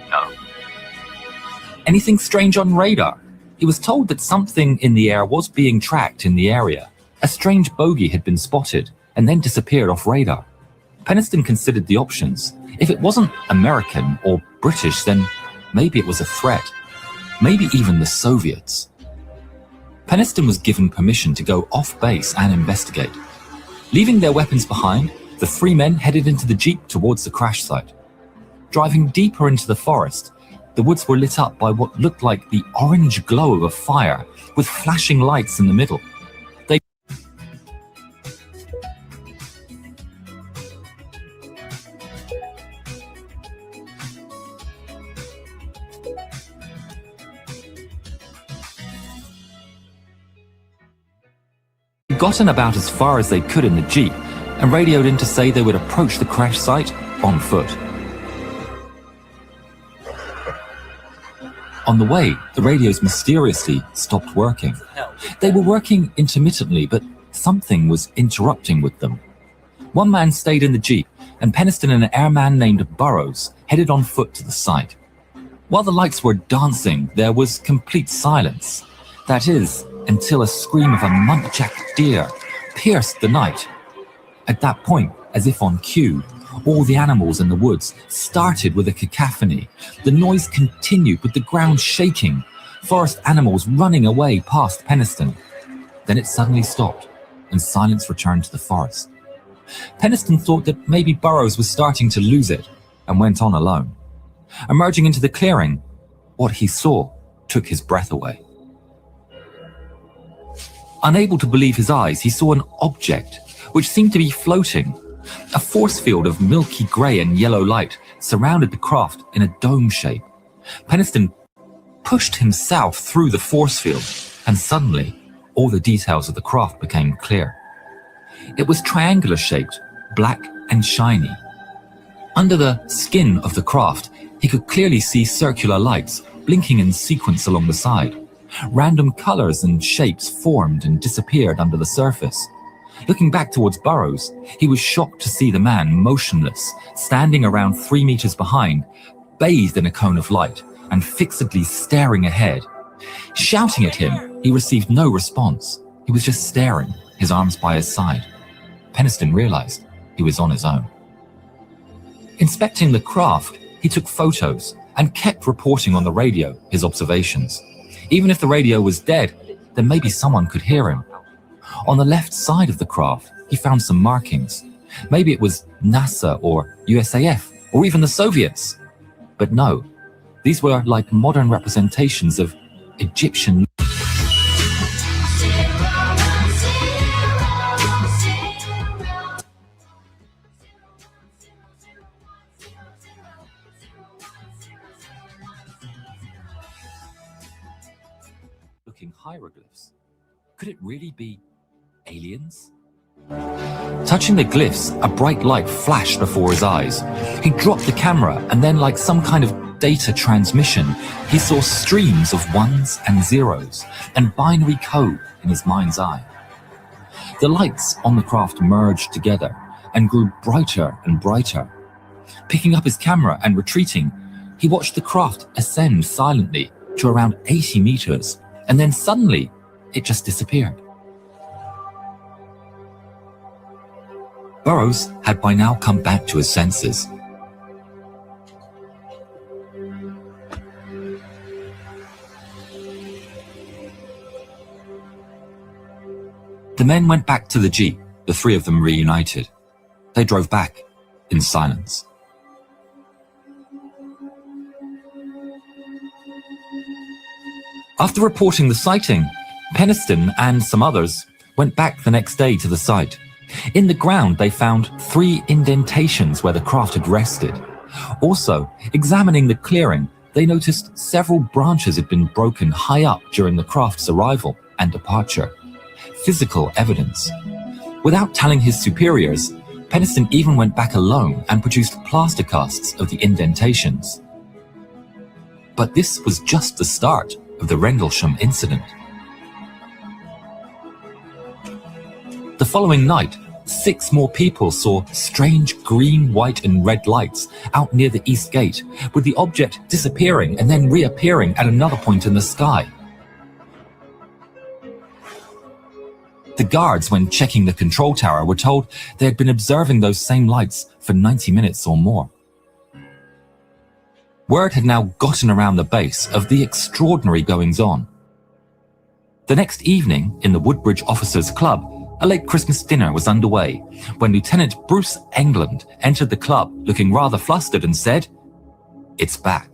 No. Anything strange on radar? He was told that something in the air was being tracked in the area. A strange bogey had been spotted and then disappeared off radar. Peniston considered the options. If it wasn't American or British, then maybe it was a threat. Maybe even the Soviets. Peniston was given permission to go off base and investigate. Leaving their weapons behind, the three men headed into the jeep towards the crash site. Driving deeper into the forest, the woods were lit up by what looked like the orange glow of a fire with flashing lights in the middle. They gotten about as far as they could in the jeep and radioed in to say they would approach the crash site on foot. On the way, the radios mysteriously stopped working. They were working intermittently, but something was interrupting with them. One man stayed in the jeep, and Peniston and an airman named Burroughs headed on foot to the site. While the lights were dancing, there was complete silence. That is, until a scream of a muntjac deer pierced the night. At that point, as if on cue, all the animals in the woods started with a cacophony. The noise continued with the ground shaking, forest animals running away past Peniston. Then it suddenly stopped, and silence returned to the forest. Peniston thought that maybe Burroughs was starting to lose it, and went on alone. Emerging into the clearing, what he saw took his breath away. Unable to believe his eyes, he saw an object which seemed to be floating. A force field of milky grey and yellow light surrounded the craft in a dome shape. Peniston pushed himself through the force field, and suddenly all the details of the craft became clear. It was triangular shaped, black and shiny. Under the skin of the craft, he could clearly see circular lights blinking in sequence along the side. Random colours and shapes formed and disappeared under the surface. Looking back towards Burroughs, he was shocked to see the man motionless, standing around 3 meters behind, bathed in a cone of light and fixedly staring ahead. Shouting at him, he received no response. He was just staring, his arms by his side. Peniston realized he was on his own. Inspecting the craft, he took photos and kept reporting on the radio his observations. Even if the radio was dead, then maybe someone could hear him. On the left side of the craft, he found some markings. Maybe it was NASA or USAF or even the Soviets. But no, these were like modern representations of Egyptian. Looking hieroglyphs. Could it really be aliens? Touching the glyphs, a bright light flashed before his eyes. He dropped the camera, and then, like some kind of data transmission, he saw streams of ones and zeros and binary code in his mind's eye. The lights on the craft merged together and grew brighter and brighter. Picking up his camera and retreating, he watched the craft ascend silently to around 80 meters, and then suddenly it just disappeared. Burroughs had by now come back to his senses. The men went back to the Jeep, the three of them reunited. They drove back in silence. After reporting the sighting, Peniston and some others went back the next day to the site. In the ground, they found 3 indentations where the craft had rested. Also, examining the clearing, they noticed several branches had been broken high up during the craft's arrival and departure. Physical evidence. Without telling his superiors, Peniston even went back alone and produced plaster casts of the indentations. But this was just the start of the Rendlesham incident. The following night, 6 more people saw strange green, white and red lights out near the east gate, with the object disappearing and then reappearing at another point in the sky. The guards, when checking the control tower, were told they had been observing those same lights for 90 minutes or more. Word had now gotten around the base of the extraordinary goings-on. The next evening, in the Woodbridge Officers' Club, a late Christmas dinner was underway when Lieutenant Bruce England entered the club looking rather flustered and said, "It's back."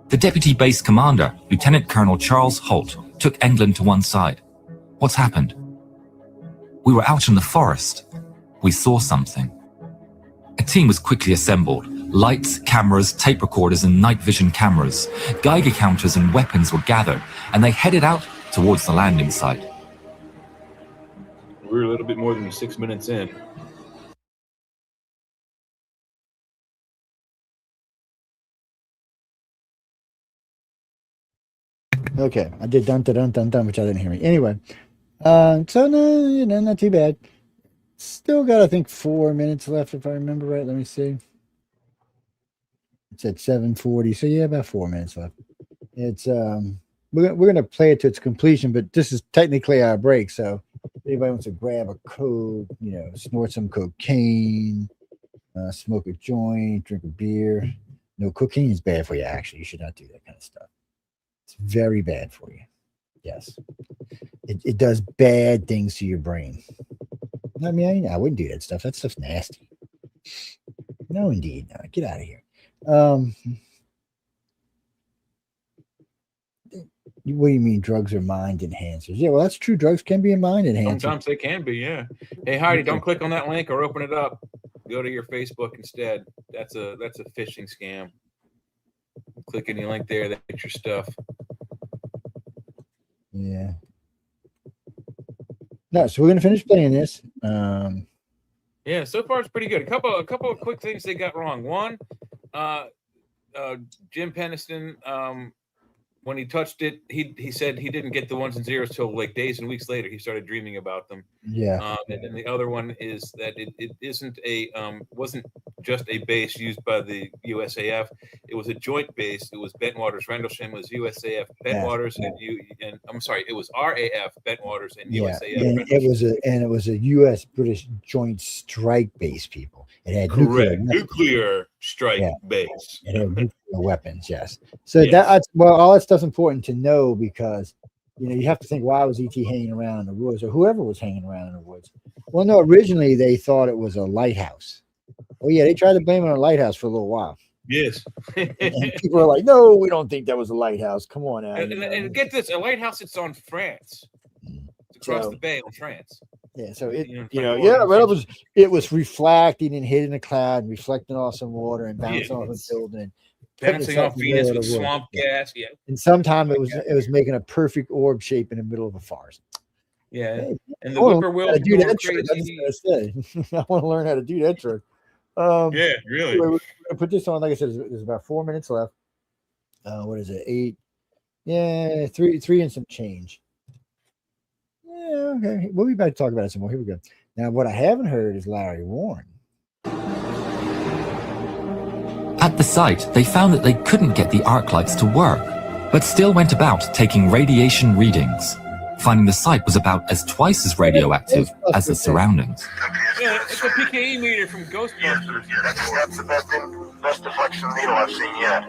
The deputy base commander, Lieutenant Colonel Charles Holt, took England to one side. "What's happened?" "We were out in the forest. We saw something." A team was quickly assembled. Lights, cameras, tape recorders and night vision cameras, Geiger counters and weapons were gathered, and they headed out towards the landing site. We're a little bit more than 6 minutes in. Okay, I did dun dun dun dun, which I didn't hear me. Anyway, so no, not too bad. Still got, I think, 4 minutes left if I remember right. Let me see. It's at 7:40, so yeah, about 4 minutes left. It's we're gonna play it to its completion, but this is technically our break. So if anybody wants to grab a coke, snort some cocaine, smoke a joint, drink a beer. No, cocaine is bad for you. Actually, you should not do that kind of stuff. It's very bad for you. Yes, it does bad things to your brain. I mean, I wouldn't do that stuff. That stuff's nasty. No, indeed, no. Get out of here. What do you mean drugs are mind enhancers? Yeah, well, that's true. Drugs can be a mind enhancer. Sometimes they can be, yeah. Hey, Heidi, don't click on that link or open it up. Go to your Facebook instead. That's a phishing scam. Click any link there, that's your stuff. Yeah. No, so we're gonna finish playing this. Yeah, so far it's pretty good. A couple of quick things they got wrong. One, Jim Peniston, when he touched it, he said he didn't get the ones and zeros till like days and weeks later. He started dreaming about them. Yeah. And then the other one is that it isn't wasn't just a base used by the USAF. It was a joint base. It was Bentwaters Rendlesham, was USAF Bentwaters, and I'm sorry, it was RAF Bentwaters and USAF. And it was a U.S. British Joint Strike Base. People, it had nuclear strike base. It had nuclear weapons. Yes. So that's all that stuff's important to know because you have to think, why was ET hanging around in the woods, or whoever was hanging around in the woods? Well, no, originally they thought it was a lighthouse. Oh yeah, they tried to blame it on a lighthouse for a little while. Yes. and people are like, no, we don't think that was a lighthouse. Come on now. And get this, a lighthouse, it's on France. It's across the bay on France. Yeah, so it was reflecting and hitting a cloud and reflecting off some water and bouncing off a building and bouncing off Venus with swamp gas. Yeah. And sometime it was making a perfect orb shape in the middle of a forest. Yeah. Hey, and the whippoorwills do that trick. I want to learn how to do that trick. Yeah, really. We're gonna put this on. Like I said, there's about 4 minutes left. What is it? 8? Yeah, three and some change. Yeah, okay. We'll be back to talk about it some more. Here we go. Now, what I haven't heard is Larry Warren. At the site, they found that they couldn't get the arc lights to work, but still went about taking radiation readings, finding the site was about twice as radioactive as the surroundings. Yeah, it's a PKE meter from Ghostbusters. That's the best deflection needle I've seen yet.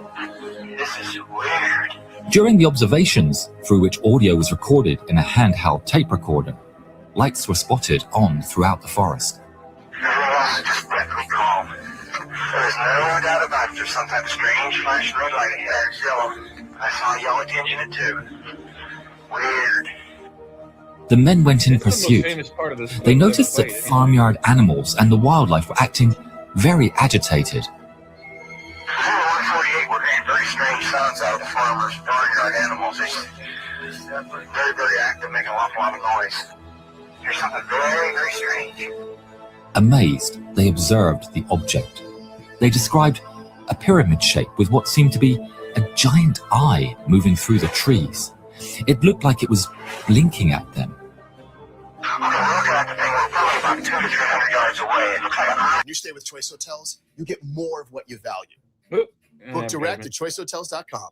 This is weird. During the observations, through which audio was recorded in a handheld tape recorder, lights were spotted on throughout the forest. Everyone's just deathly calm. There's no doubt about it. There's some type of strange flashing red light ahead. It's yellow. I saw yellow tinge in it too. Weird. The men went in pursuit. They noticed that farmyard animals and the wildlife were acting very agitated. 148, we're hearing very strange sounds out of the farmers' barnyard animals. It's very, very active, making an awful lot of noise. There's something very, very strange. Amazed, they observed the object. They described a pyramid shape with what seemed to be a giant eye moving through the trees. It looked like it was blinking at them. Okay, we're looking at the thing. We're probably about 200 to 300 yards away. It looks like an eye. When you stay with Choice Hotels, you get more of what you value. Book direct at choicehotels.com.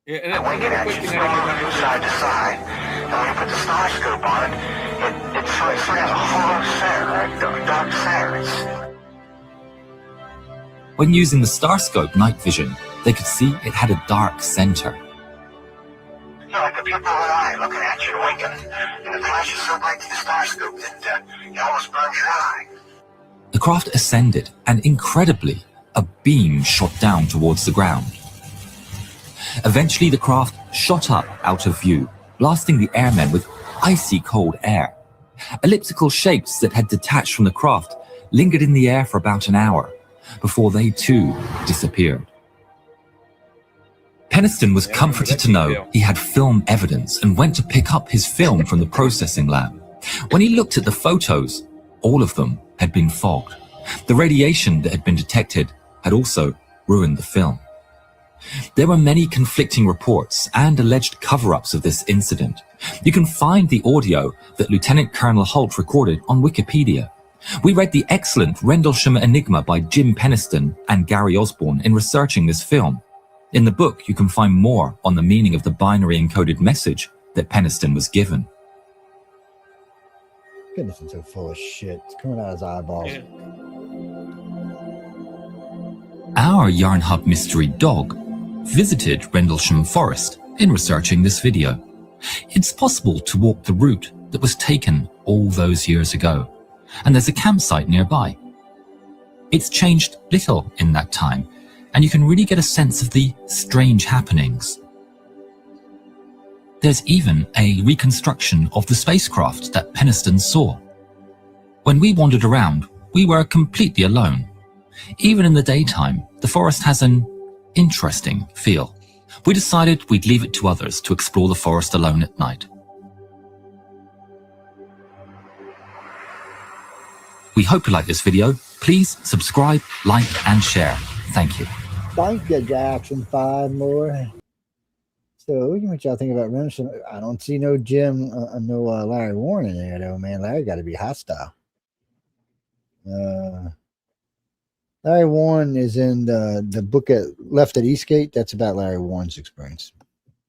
Yeah, and we can actually scroll from side to side, and when you put the star scope on it, it sort of has a hollow center, a dark center. When using the Starscope night vision, they could see it had a dark center. You know, like the pupil of an eye looking at you, winking, and it flashes so bright to the star scope that it almost burns your eye. The craft ascended, and incredibly, a beam shot down towards the ground. Eventually, the craft shot up out of view, blasting the airmen with icy cold air. Elliptical shapes that had detached from the craft lingered in the air for about an hour, before they too disappeared. Peniston was comforted to know he had film evidence and went to pick up his film from the processing lab. When he looked at the photos, all of them had been fogged. The radiation that had been detected had also ruined the film. There were many conflicting reports and alleged cover-ups of this incident. You can find the audio that Lieutenant Colonel Holt recorded on Wikipedia. We read the excellent Rendlesham Enigma by Jim Peniston and Gary Osborne in researching this film. In the book, you can find more on the meaning of the binary encoded message that Peniston was given. Peniston's so full of shit. It's coming out of his eyeballs. Yeah. Our Yarn Hub mystery dog visited Rendlesham Forest in researching this video. It's possible to walk the route that was taken all those years ago, and there's a campsite nearby. It's changed little in that time, and you can really get a sense of the strange happenings. There's even a reconstruction of the spacecraft that Peniston saw. When we wandered around, we were completely alone. Even in the daytime, the forest has an interesting feel. We decided we'd leave it to others to explore the forest alone at night. We hope you like this video. Please subscribe, like, and share. Thank you. Thank you, Jackson. 5 more. So, what y'all think about Remington? I don't see no Jim, no Larry Warren in there, though, man. Larry got to be hostile. Larry Warren is in the book Left at Eastgate. That's about Larry Warren's experience.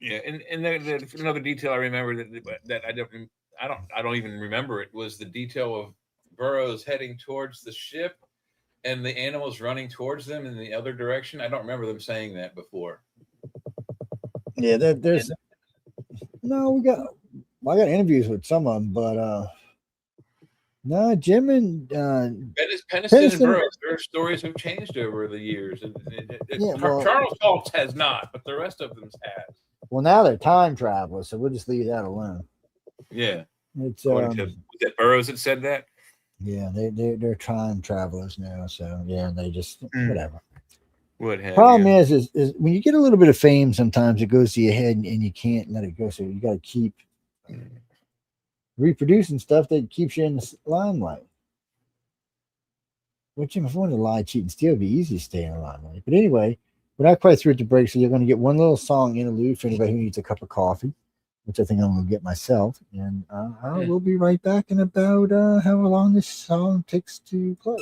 Yeah, and there's another detail I remember that I don't even remember it was the detail of Burroughs heading towards the ship and the animals running towards them in the other direction. I don't remember them saying that before. Yeah, there's no. I got interviews with some of them, but no, Jim and Peniston and Burroughs, their stories have changed over the years. Charles Schultz has not, but the rest of them has. Well, now they're time travelers, so we'll just leave that alone. Yeah, it's was that Burroughs that said that. Yeah, they're time travelers now, so yeah, they just whatever. Problem is when you get a little bit of fame, sometimes it goes to your head and you can't let it go. So you got to keep reproducing stuff that keeps you in the limelight. Which, if you want to lie, cheat, and steal, it'd be easy to stay in the limelight. But anyway, we're not quite through at the break, so you're going to get one little song interlude for anybody who needs a cup of coffee, which I think I'm going to get myself. And I will be right back in about however long this song takes to play.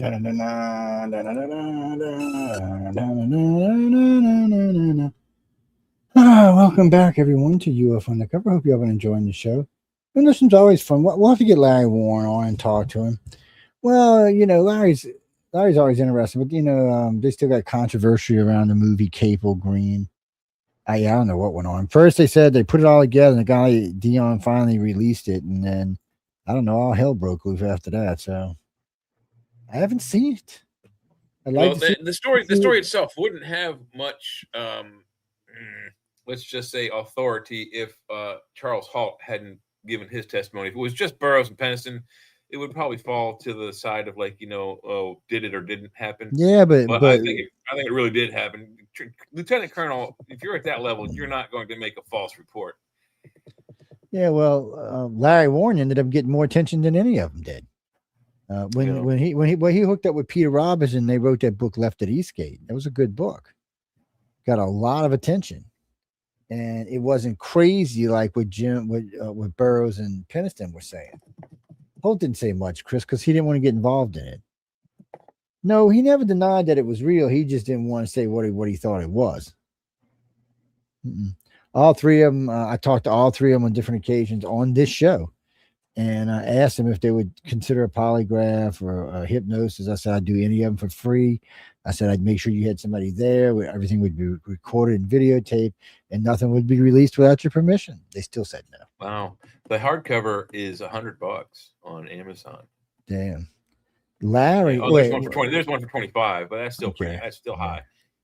Welcome back, everyone, to UFO Undercover. Hope you have been enjoying the show. And this one's always fun. We'll have to get Larry Warren on and talk to him. Well, Larry's always interesting, but they still got controversy around the movie Capel Green. I don't know what went on. First, they said they put it all together, and the guy Dion finally released it, and then I don't know, all hell broke loose after that. So I haven't seen it. The story itself wouldn't have much, let's just say, authority if Charles Halt hadn't given his testimony. If it was just Burroughs and Peniston, it would probably fall to the side of did it or didn't happen. Yeah, but I think it really did happen. Lieutenant Colonel, if you're at that level, you're not going to make a false report. Yeah, well, Larry Warren ended up getting more attention than any of them did. When he hooked up with Peter Robinson, they wrote that book Left at Eastgate. That was a good book. Got a lot of attention, and it wasn't crazy like what Burroughs and Peniston were saying. Holt didn't say much, Chris, because he didn't want to get involved in it. No, he never denied that it was real. He just didn't want to say what he thought it was. All three of them, I talked to all three of them on different occasions on this show. And I asked them if they would consider a polygraph or a hypnosis. I said I'd do any of them for free. I said I'd make sure you had somebody there where everything would be recorded and videotaped, and nothing would be released without your permission. They still said no. Wow, the hardcover is $100 on Amazon. Damn, Larry. There's one for 20. There's one for 25, but that's still that's still high.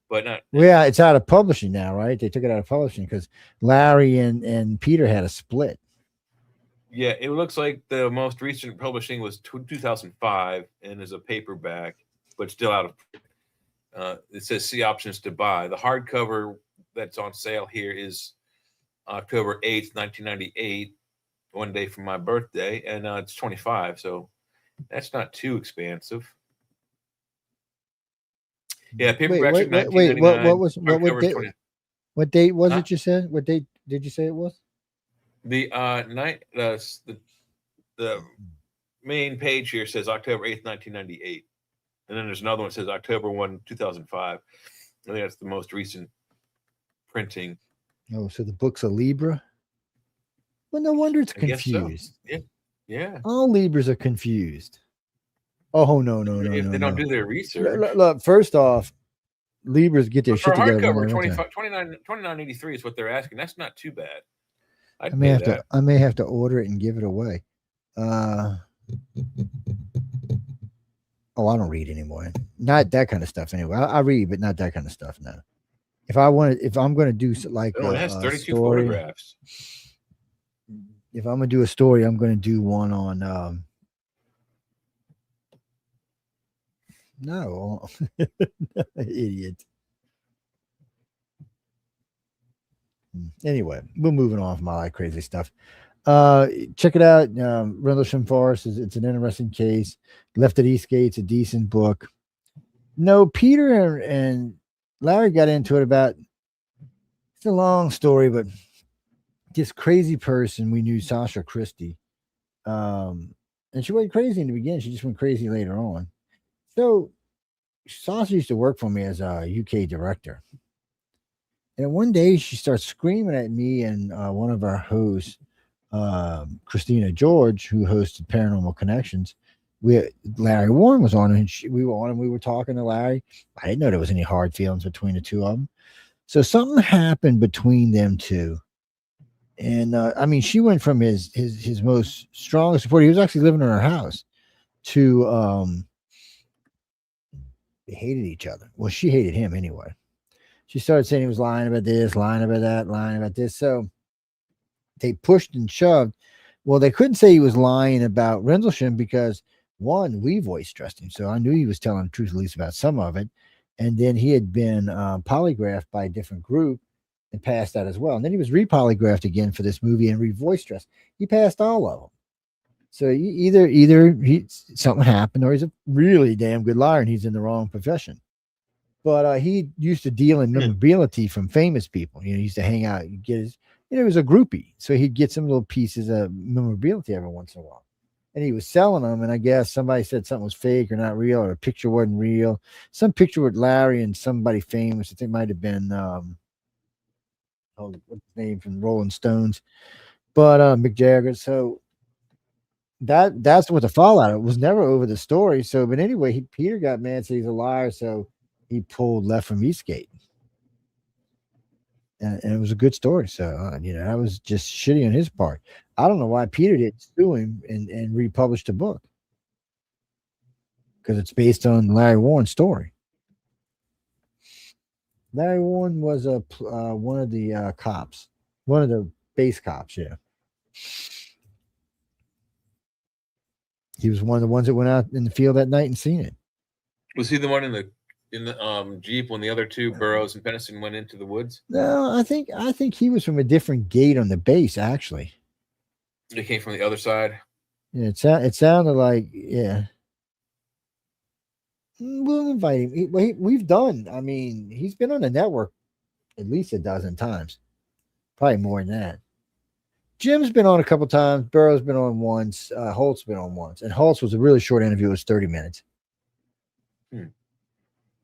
But not. Yeah, it's out of publishing now, right? They took it out of publishing because Larry and Peter had a split. Yeah, it looks like the most recent publishing was 2005 and is a paperback, but still out of. It says see options to buy. The hardcover that's on sale here is October 8th, 1998, one day from my birthday, and it's 25, so that's not too expensive. Yeah, paperbacks. Wait, what date was it you said? What date did you say it was? The the main page here says October 8th, 1998. And then there's another one that says October 1, 2005. I think that's the most recent printing. Oh, so the book's a Libra? Well, no wonder it's confused. So. Yeah. All Libras are confused. Oh, no. If they don't do their research. Look, first off, Libras get their shit together. Hardcover, $29.83 is what they're asking. That's not too bad. I may have to order it and give it away. I don't read anymore. Not that kind of stuff anyway. I read, but not that kind of stuff now. If I'm going to do like it has 32 photographs. If I'm going to do a story, I'm going to do one on no, idiot. Anyway, we're moving on from all that crazy stuff. Check it out. Rendlesham Forest it's an interesting case. Left at Eastgate's a decent book. No, Peter and Larry got into it about. It's a long story, but this crazy person we knew, Sasha Christie, and she went crazy in the beginning. She just went crazy later on. So Sasha used to work for me as a UK director. And one day she starts screaming at me and one of our hosts, Christina George, who hosted Paranormal Connections. Larry Warren was on, and we were on, and we were talking to Larry. I didn't know there was any hard feelings between the two of them. So something happened between them two. And I mean, she went from his most strongest support. He was actually living in her house to they hated each other. Well, she hated him anyway. She started saying he was lying about this, lying about that, lying about this. So they pushed and shoved. Well, they couldn't say he was lying about Rendlesham because, one, we voice dressed him. So I knew he was telling the truth, at least about some of it. And then he had been polygraphed by a different group and passed that as well. And then he was repolygraphed again for this movie and re-voice dressed. He passed all of them. So either something happened or he's a really damn good liar and he's in the wrong profession. But he used to deal in memorability from famous people. You know, he used to hang out, get his, he was a groupie. So he'd get some little pieces of memorability every once in a while. and he was selling them. And I guess somebody said something was fake or not real, or a picture wasn't real. Some picture with Larry and somebody famous. I think it might have been what's his name from Rolling Stones, but Mick Jagger. So that's what the fallout. It was never over the story. So, but anyway, Peter got mad, said he's a liar. So he pulled left from Eastgate. And it was a good story. So, that was just shitty on his part. I don't know why Peter didn't sue him and republish the book, because it's based on Larry Warren's story. Larry Warren was one of the cops, one of the base cops. Yeah. He was one of the ones that went out in the field that night and seen it. Was he the one in the Jeep when the other two, Burroughs and Pennison, went into the woods? No, I think he was from a different gate on the base. Actually, They came from the other side. yeah, it sounded like, yeah. We'll invite him. We've done. I mean, he's been on the network at least a dozen times, probably more than that. Jim's been on a couple times. Burroughs been on once. Holt's been on once, and Holt's was a really short interview. It was 30 minutes. And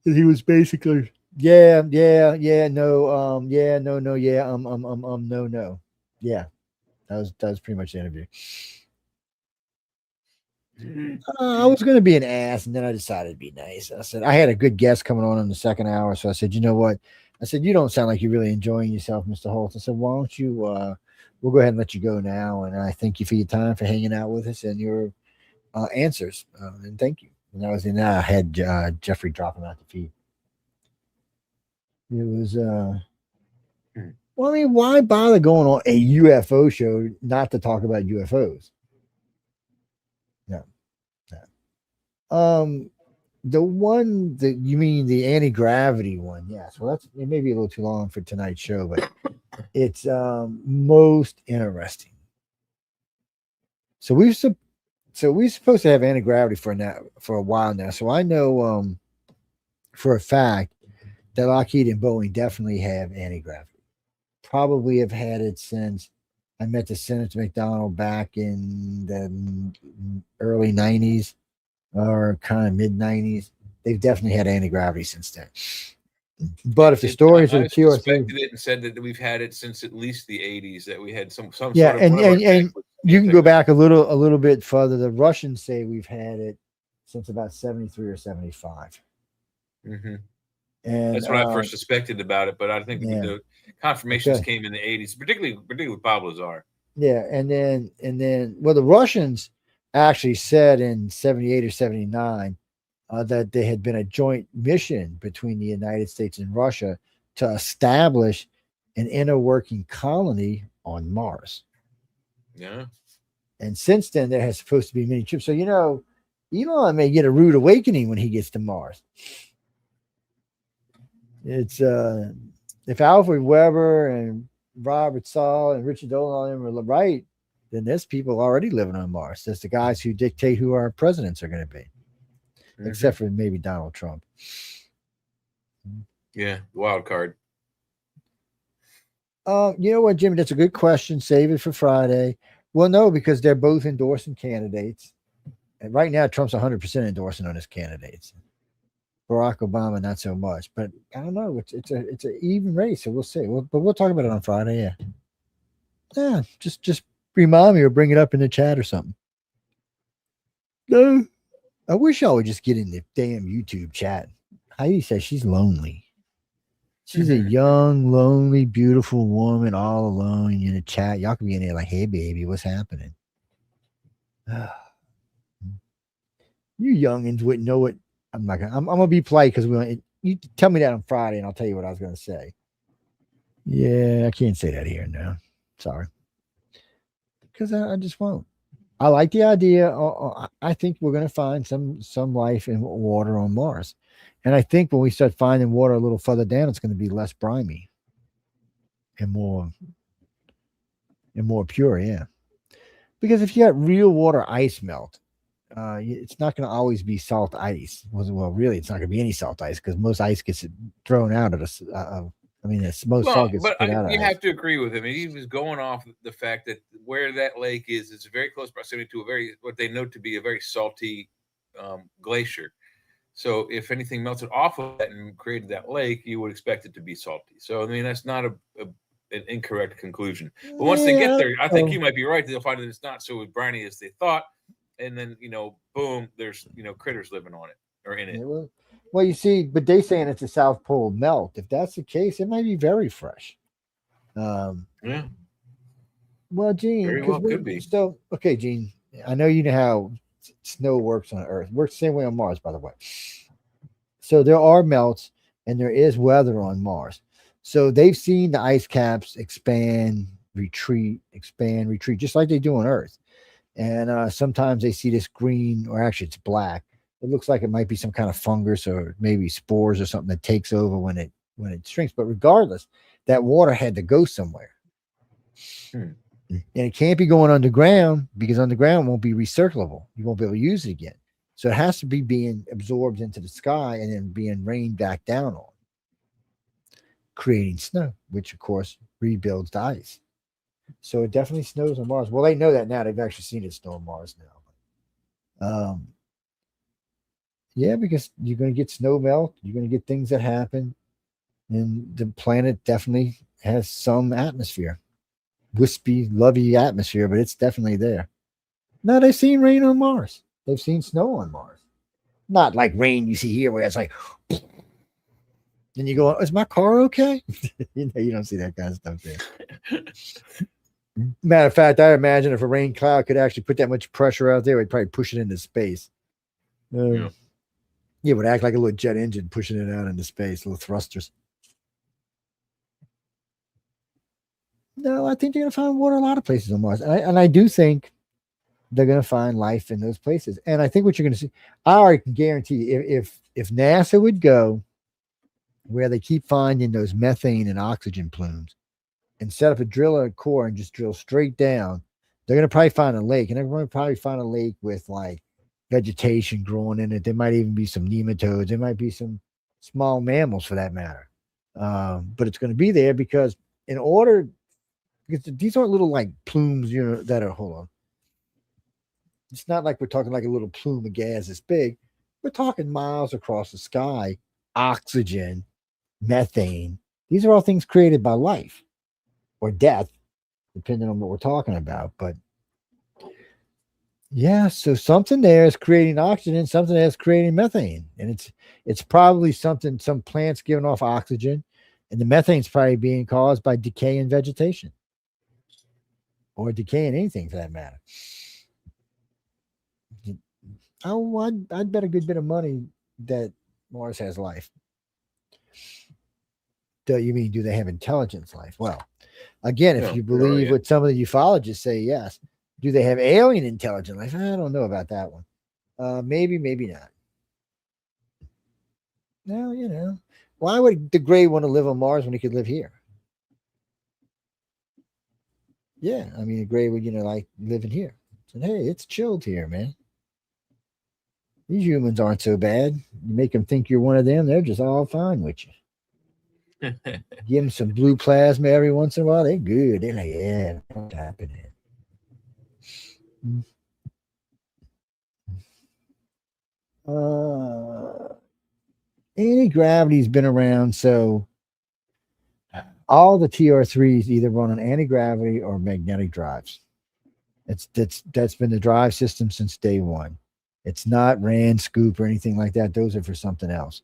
he was basically, no, no, no, no. Yeah, that was pretty much the interview. I was going to be an ass, and then I decided to be nice. I said I had a good guest coming on in the second hour, so I said, you know what? I said, you don't sound like you're really enjoying yourself, Mr. Holt. I said, why don't you? We'll go ahead and let you go now, and I thank you for your time, for hanging out with us, and your answers, and thank you. And I was in. I had Jeffrey drop him out the feed. It was. Well, I mean, why bother going on a UFO show not to talk about UFOs? No. The one that you mean, the anti-gravity one? Yes. Well, it may be a little too long for tonight's show, but it's most interesting. So we're supposed to have anti-gravity for a while now. So I know for a fact that Lockheed and Boeing definitely have anti-gravity. Probably have had it since I met the Senator McDonald back in the early 90s or kind of mid 90s. They've definitely had anti-gravity since then. But if the stories are the QRC, suspected it and said that we've had it since at least the 80s, that we had some yeah, sort of and you can go back a little bit further. The Russians say we've had it since about 73 or 75. Mm-hmm. And that's what I first suspected about it, but I think the confirmations came in the 80s, particularly with Bob Lazar. Yeah, and then well, the Russians actually said in 78 or 79 that there had been a joint mission between the United States and Russia to establish an inner working colony on Mars. Yeah. And since then, there has supposed to be many trips. So, Elon may get a rude awakening when he gets to Mars. It's if Alfred Weber and Robert Saul and Richard Dolan and them are right, then there's people already living on Mars. There's the guys who dictate who our presidents are going to be, except for maybe Donald Trump. Yeah, wild card. You know what, Jimmy? That's a good question. Save it for Friday. Well, no, because they're both endorsing candidates, and right now Trump's 100% endorsing on his candidates. Barack Obama, not so much, but I don't know. It's an even race, so we'll see. But we'll talk about it on Friday. Yeah. Just remind me or bring it up in the chat or something. No, I wish y'all would just get in the damn YouTube chat. Heidi says she's lonely. She's a young, lonely, beautiful woman all alone in the chat. Y'all can be in there like, hey, baby, what's happening? You youngins wouldn't know what. I'm gonna be polite because you tell me that on Friday and I'll tell you what I was gonna say. Yeah, I can't say that here now. Sorry. Because I just won't. I like the idea. I think we're gonna find some life in water on Mars. And I think when we start finding water a little further down, it's gonna be less briny and more pure, yeah. Because if you got real water ice melt, it's not going to always be salt ice. Well, really, it's not going to be any salt ice because most ice gets thrown out at I mean, most Well, salt gets but put out of you ice. have to agree with him. He was going off the fact that where that lake is, it's very close proximity to a very what they know to be a very salty glacier. So if anything melted off of that and created that lake, you would expect it to be salty. So I mean, that's not an incorrect conclusion. But once they get there, I think you might be right. They'll find that it's not so briny as they thought, and then boom, there's critters living on it or in it. Yeah, well, you see, but they saying it's a South Pole melt. If that's the case, it might be very fresh. Yeah. Well, Gene, Very well could be. So, okay, Gene, I know you know how snow works on Earth. Works the same way on Mars, by the way. So there are melts and there is weather on Mars. So they've seen the ice caps expand, retreat, just like they do on Earth. And sometimes they see this green, or actually it's black. It looks like it might be some kind of fungus or maybe spores or something that takes over when it shrinks. But regardless, that water had to go somewhere. And it can't be going underground because underground won't be recirculable. You won't be able to use it again. So it has to be being absorbed into the sky and then being rained back down on, creating snow, which of course rebuilds the ice. So it definitely snows on Mars. Well, they know that now. They've actually seen it snow on Mars now. Yeah, because you're going to get snow melt. You're going to get things that happen. And the planet definitely has some atmosphere. Wispy, lovey atmosphere, but it's definitely there. No, they've seen rain on Mars. They've seen snow on Mars. Not like rain you see here where it's like, and you go, is my car okay? You don't see that kind of stuff there. Matter of fact, I imagine if a rain cloud could actually put that much pressure out there, it'd probably push it into space. Yeah, it would act like a little jet engine pushing it out into space, little thrusters. No, I think they're going to find water a lot of places on Mars. And I do think they're going to find life in those places. And I think what you're going to see, I already can guarantee you, if NASA would go where they keep finding those methane and oxygen plumes and set up a driller core and just drill straight down, they're going to probably find a lake. And they're going to probably find a lake with like vegetation growing in it. There might even be some nematodes. There might be some small mammals for that matter. But it's going to be there because these aren't little like plumes, that are, hold on. It's not like we're talking like a little plume of gas this big. We're talking miles across the sky, oxygen, methane. These are all things created by life or death, depending on what we're talking about. But yeah, so something there is creating oxygen, something there is creating methane. And it's probably some plants giving off oxygen, and the methane's probably being caused by decay in vegetation. Or decay in anything for that matter. Oh, I'd bet a good bit of money that Mars has life. Do they have intelligence life? Well, again, if you believe what some of the ufologists say, yes. Do they have alien intelligent life? I don't know about that one. Maybe, maybe not. No, why would the Gray want to live on Mars when he could live here? Yeah, I mean, the Gray would, like living here. So, hey, it's chilled here, man. These humans aren't so bad. You make them think you're one of them, they're just all fine with you. Give them some blue plasma every once in a while, they're good. They're like, yeah, what's happening? Anti-gravity's been around, so all the TR3s either run on anti-gravity or magnetic drives. That's been the drive system since day one. It's not RAN, Scoop, or anything like that. Those are for something else.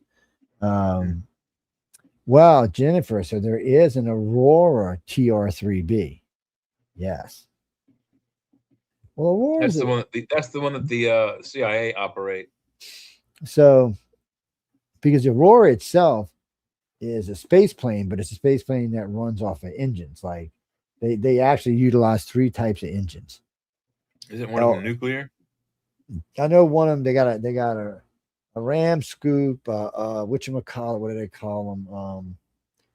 Well, Jennifer, so there is an Aurora TR3B. Yes. Well, Aurora that's the one that the CIA operate. So, because Aurora itself is a space plane, but it's a space plane that runs off of engines. Like they actually utilize 3 types of engines. Isn't one of them nuclear? I know one of them. They got a ram scoop. Whatchamacallit, what do they call them?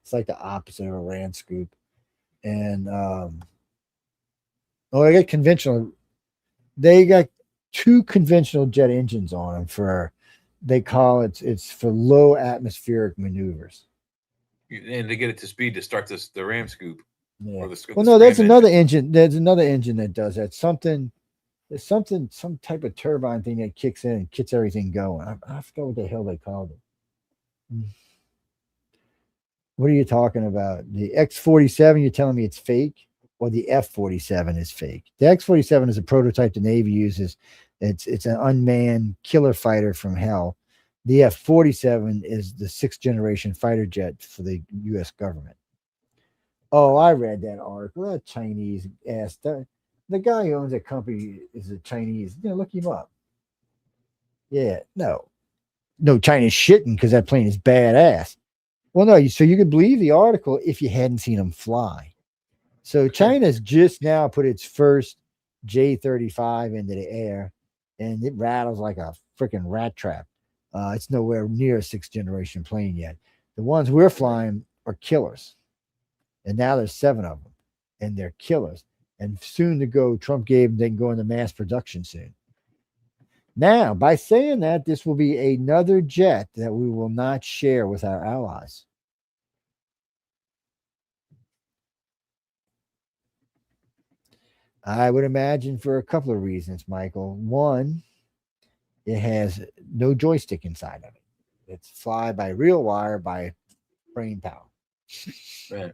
It's like the opposite of a ram scoop. And they got conventional. They got 2 conventional jet engines on them for. They call it's for low atmospheric maneuvers. And to get it to speed to start the ram scoop. Yeah. Or the Well, no, ram that's another engine. There's another engine that does that. There's some type of turbine thing that kicks in and gets everything going. I forgot what the hell they called it. What are you talking about? The X-47, you're telling me it's fake? Or the F-47 is fake? The X-47 is a prototype the Navy uses. It's an unmanned killer fighter from hell. The F-47 is the 6th generation fighter jet for the U.S. government. Oh, I read that article. That Chinese ass. The guy who owns that company is a Chinese. Look him up. Yeah, no China's shitting because that plane is badass. Well, no, so you could believe the article if you hadn't seen them fly. So China's just now put its first J-35 into the air, and it rattles like a freaking rat trap. It's nowhere near a 6th generation plane yet. The ones we're flying are killers, and now there's 7 of them, and they're killers. And soon to go, Trump gave them they can go into mass production soon. Now, by saying that, this will be another jet that we will not share with our allies. I would imagine for a couple of reasons, Michael. One, it has no joystick inside of it. It's fly by real wire by brain power. Right.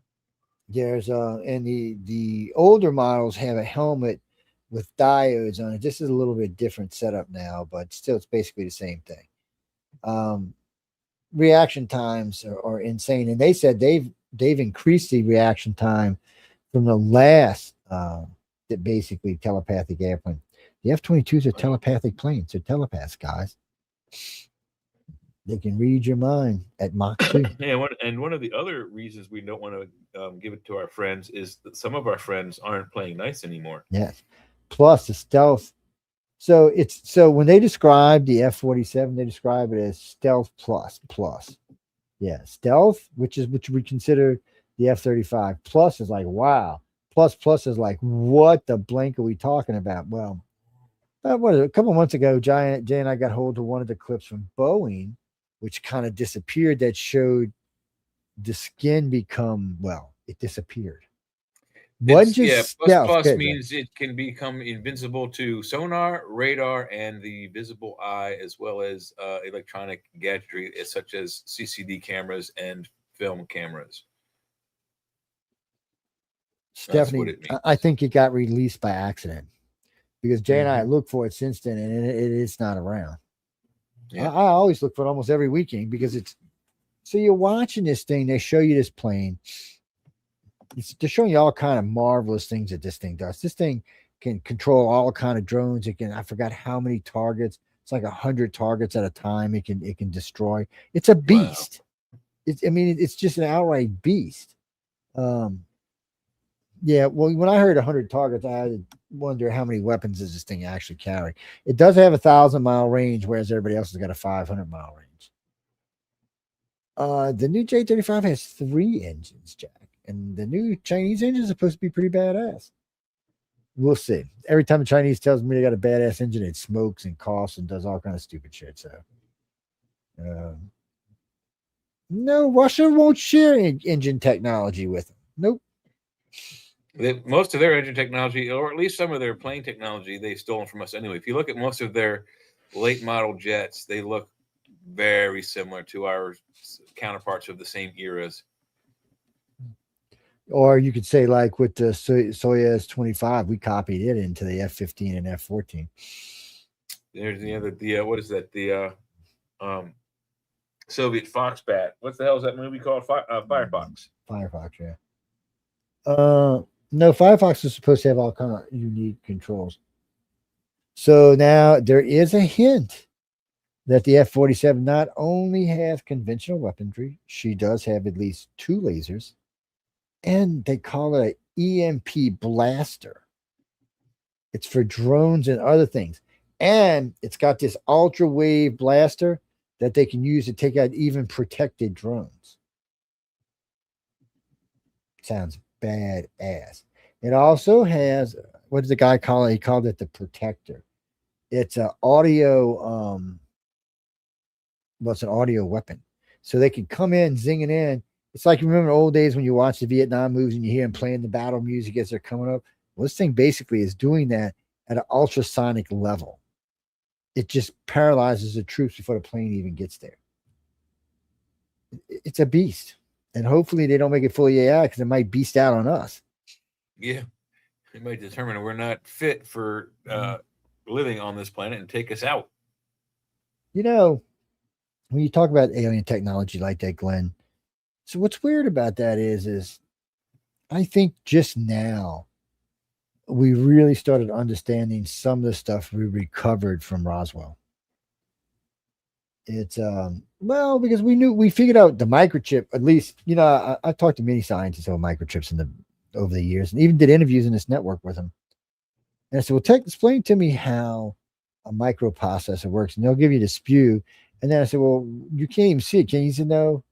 There's and the older models have a helmet with diodes on it. This is a little bit different setup now, but still it's basically the same thing. Reaction times are insane, and they said they've increased the reaction time from the last that basically telepathic airplane. The F-22s are telepathic planes. They're telepaths, guys. They can read your mind at Mach 2. Yeah, one of the other reasons we don't want to give it to our friends is that some of our friends aren't playing nice anymore. Yes. Plus the stealth. So when they describe the F-47, they describe it as stealth plus. Yeah, stealth, which we consider the F-35. Plus is like, wow. Plus is like, what the blank are we talking about? Well, a couple of months ago, Jay and I got hold of one of the clips from Boeing, which kind of disappeared, that showed the skin become, it disappeared. Plus means it can become invincible to sonar, radar, and the visible eye, as well as electronic gadgetry such as CCD cameras and film cameras. Stephanie, I think it got released by accident because Jay and I looked for it since then, and it's not around. Yeah. I always look for it almost every weekend because so you're watching this thing. They show you this plane. They're showing you all kind of marvelous things that this thing does. This thing can control all kind of drones. It can, I forgot how many targets. It's like 100 targets at a time. It can destroy. It's a beast. Wow. It's just an outright beast. Yeah, well, when I heard 100 targets, I wonder how many weapons does this thing actually carry. It does have a 1,000-mile range, whereas everybody else has got a 500-mile range. The new J-35 has 3 engines, Jack, and the new Chinese engine is supposed to be pretty badass. We'll see. Every time the Chinese tells me they got a badass engine, it smokes and coughs and does all kind of stupid shit. So, no, Russia won't share engine technology with them. Nope. Most of their engine technology, or at least some of their plane technology, they've stolen from us anyway. If you look at most of their late model jets, they look very similar to our counterparts of the same eras. Or you could say, like with the Soyuz 25, we copied it into the F-15 and F-14. There's the what is that? The Soviet Foxbat. What the hell is that movie called? Firefox. Firefox, yeah. No, Firefox is supposed to have all kind of unique controls. So now there is a hint that the F-47 not only has conventional weaponry, she does have at least 2 lasers, and they call it an EMP blaster. It's for drones and other things. And it's got this ultra wave blaster that they can use to take out even protected drones. Sounds badass. It also has, what does the guy call it? He called it the Protector. It's an audio, it's an audio weapon. So they can come in zinging in It's like, remember the old days when you watch the Vietnam movies and you hear them playing the battle music as they're coming up? Well, this thing basically is doing that at an ultrasonic level. It just paralyzes the troops before the plane even gets there. It's a beast. And hopefully they don't make it fully AI because it might beast out on us. Yeah. It might determine we're not fit for living on this planet and take us out. You know, when you talk about alien technology like that, Glenn, so what's weird about that is I think just now we really started understanding some of the stuff we recovered from Roswell. It's well, because we figured out the microchip, at least, you know, I talked to many scientists about microchips over the years and even did interviews in this network with them. And I said, well, explain to me how a microprocessor works. And they'll give you the spew. And then I said, well, you can't even see it. Can you? He said, no.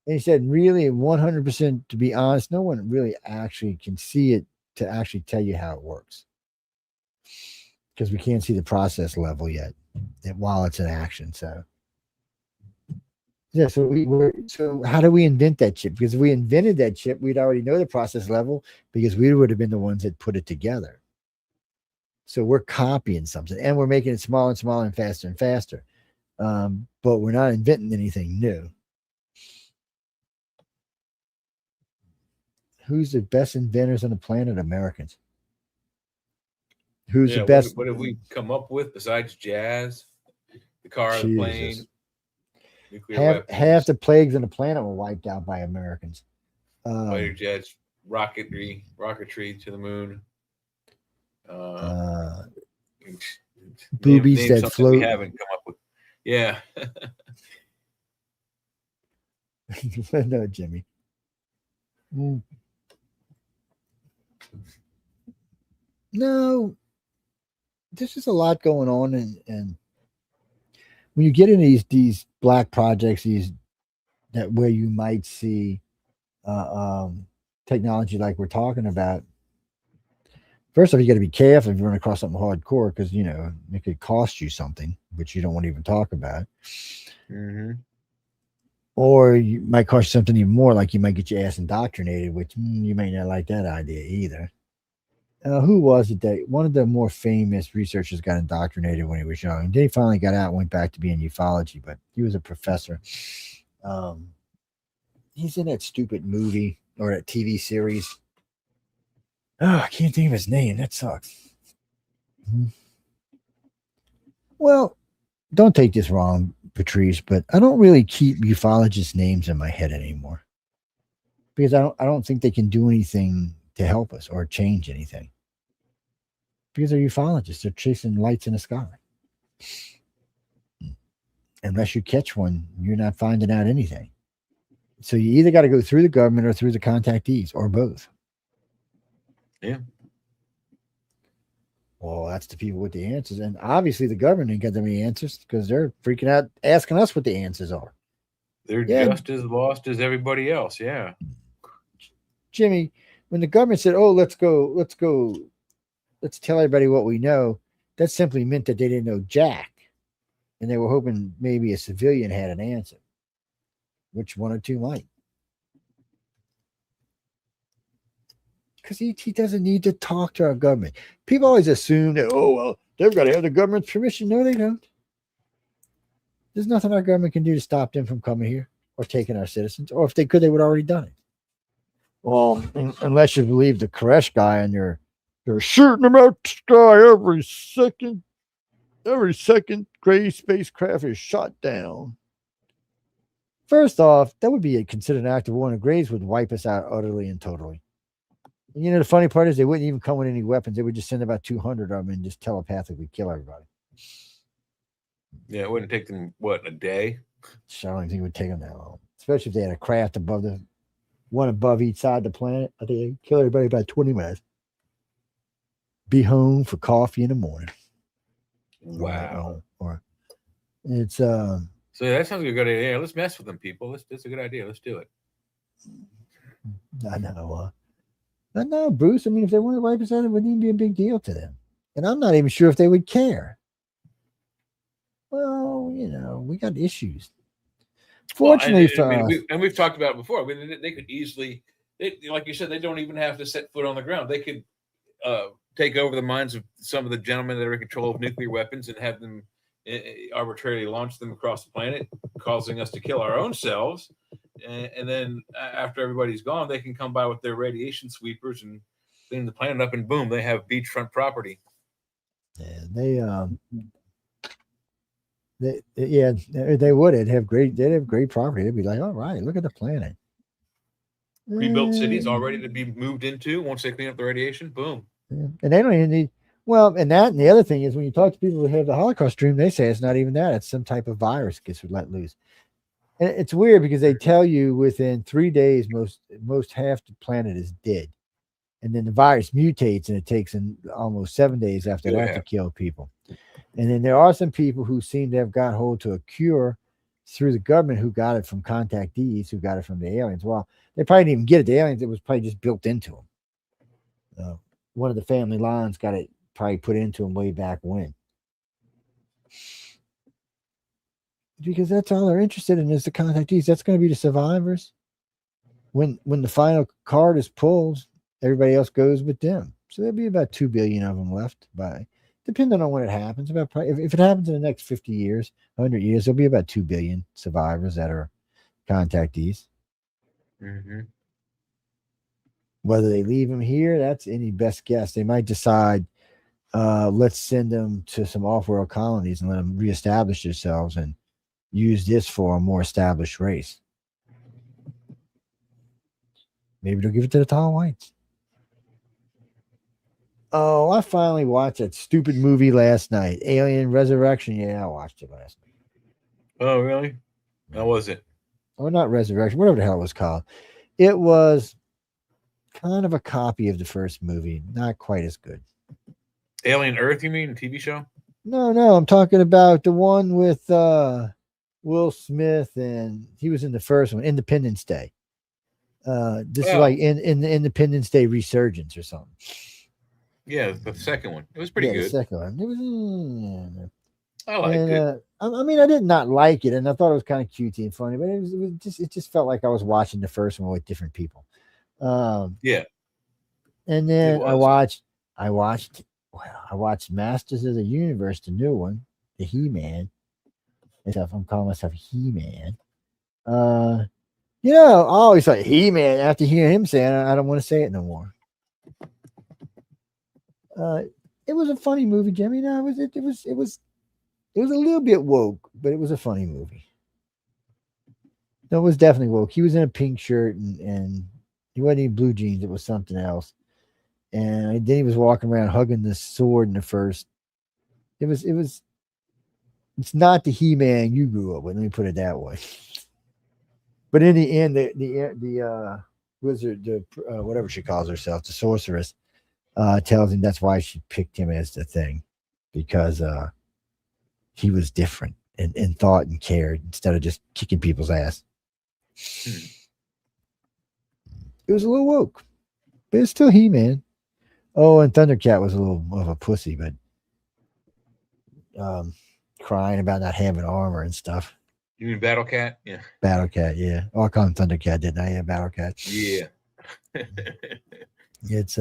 And he said, really, 100%, to be honest, no one really actually can see it to actually tell you how it works. Because we can't see the process level yet while it's in action. So, yeah, so how do we invent that chip? Because if we invented that chip, we'd already know the process level because we would have been the ones that put it together. So we're copying something and we're making it smaller and smaller and faster. But we're not inventing anything new. Who's the best inventors on the planet? Americans. Who's the best? What have we come up with besides jazz, the car, the plane, nuclear half the plagues on the planet were wiped out by Americans. Fighter jets, rocketry to the moon. Boobies that float. We haven't come up with. Yeah. No, Jimmy. No, there's just a lot going on, and when you get in these black projects, that where you might see technology like we're talking about. First off, you got to be careful if you run across something hardcore because you know it could cost you something, which you don't want to even talk about. Mm-hmm. Or you might cost you something even more, like you might get your ass indoctrinated, which you may not like that idea either. Who was it that one of the more famous researchers got indoctrinated when he was young? And then he finally got out and went back to being ufology, but he was a professor. He's in that stupid movie or that TV series. Oh, I can't think of his name. That sucks. Well, don't take this wrong, Patrice, but I don't really keep ufologists' names in my head anymore because I don't think they can do anything to help us or change anything because they're ufologists. They're chasing lights in the sky. Unless you catch one, you're not finding out anything. So you either got to go through the government or through the contactees or both. Yeah. Well, that's the people with the answers. And obviously the government ain't got that many answers because they're freaking out asking us what the answers are. They're just as lost as everybody else. Yeah. Jimmy, when the government said, oh, let's tell everybody what we know, that simply meant that they didn't know jack. And they were hoping maybe a civilian had an answer, which one or two might. Because he doesn't need to talk to our government. People always assume that, oh, well, they've got to have the government's permission. No, they don't. There's nothing our government can do to stop them from coming here or taking our citizens. Or if they could, they would have already done it. Well, unless you believe the Koresh guy and you're shooting them out the sky every second gray spacecraft is shot down. First off, that would be considered an act of war, and the Grays would wipe us out utterly and totally. And you know, the funny part is they wouldn't even come with any weapons. They would just send about 200 of them and just telepathically kill everybody. Yeah, it wouldn't take them, what, a day? I don't think it would take them that long. Especially if they had a craft one above each side of the planet. I think they'd kill everybody about 20 minutes. Be home for coffee in the morning. Wow. Or it's so that sounds like a good idea. Let's mess with them, people. That's a good idea. Let's do it. I know, Bruce. I mean, if they wanted to wipe us out, it wouldn't even be a big deal to them. And I'm not even sure if they would care. Well, you know, we got issues. Fortunately well, for us, we've talked about it before. I mean, they could easily, like you said, they don't even have to set foot on the ground. They could take over the minds of some of the gentlemen that are in control of nuclear weapons and have them arbitrarily launch them across the planet, causing us to kill our own selves. And then after everybody's gone, they can come by with their radiation sweepers and clean the planet up, and boom, they have beachfront property. Yeah, they would. They'd have great property. They'd be like, all right, look at the planet. Pre-built cities all ready to be moved into once they clean up the radiation. Boom. Yeah. And they don't even need. Well, and the other thing is when you talk to people who have the Holocaust dream, they say it's not even that. It's some type of virus gets let loose. And it's weird because they tell you within 3 days, most half the planet is dead. And then the virus mutates and it takes almost 7 days after that to kill people. And then there are some people who seem to have got hold to a cure through the government who got it from contactees who got it from the aliens. Well, they probably didn't even get it. The aliens, it was probably just built into them. One of the family lines got it probably put into them way back when. Because that's all they're interested in is the contactees. That's going to be the survivors. When the final card is pulled, everybody else goes with them. So there'll be about 2 billion of them left depending on when it happens. If it happens in the next 50 years, 100 years, there'll be about 2 billion survivors that are contactees. Mm-hmm. Whether they leave them here, that's any best guess. They might decide, let's send them to some off-world colonies and let them reestablish themselves and use this for a more established race. Maybe they'll give it to the tall whites. Oh, I finally watched that stupid movie last night, Alien Resurrection. Yeah, I watched it last night. Oh, really? How was it? Oh, not Resurrection, whatever the hell it was called. It was kind of a copy of the first movie, not quite as good. Alien Earth, you mean, TV show? No, I'm talking about the one with Will Smith, and he was in the first one, Independence Day. This is like in the Independence Day resurgence or something. Yeah, the second one. It was pretty good. The second one. It was. I liked it. I mean, I did not like it, and I thought it was kind of cutesy and funny, but it just felt like I was watching the first one with different people. Yeah. And then I watched Masters of the Universe, the new one, the He-Man. I'm calling myself He-Man. I always thought He-Man after hearing him saying I don't want to say it no more. It was a funny movie, Jimmy. It was a little bit woke, but it was a funny movie. No, it was definitely woke. He was in a pink shirt and he wasn't in blue jeans. It was something else. And then he was walking around hugging the sword in the first. It's not the He-Man you grew up with. Let me put it that way. But in the end, the wizard, whatever she calls herself, the sorceress, tells him that's why she picked him as the thing, because he was different and thought and cared instead of just kicking people's ass. It was a little woke, but it's still He-Man. Oh, and Thundercat was a little of a pussy, but crying about not having armor and stuff. You mean Battle Cat? Yeah. Battle Cat, yeah. Oh, I call him Thundercat, didn't I? Yeah, Battle Cat. Yeah. It's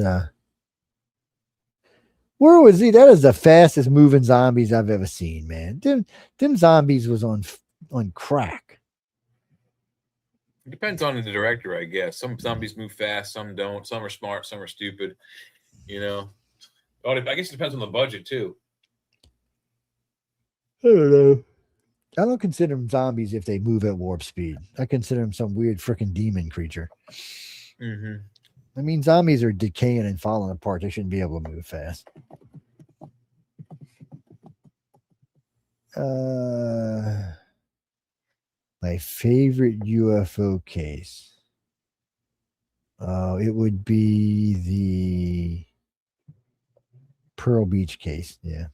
where was he? That is the fastest moving zombies I've ever seen, man. Them zombies was on crack. It depends on the director, I guess. Some zombies move fast, some don't. Some are smart, some are stupid. I guess it depends on the budget too. I don't know. I don't consider them zombies if they move at warp speed. I consider them some weird freaking demon creature. Mm-hmm. I mean, zombies are decaying and falling apart. They shouldn't be able to move fast. My favorite UFO case. It would be the Pearl Beach case. Yeah.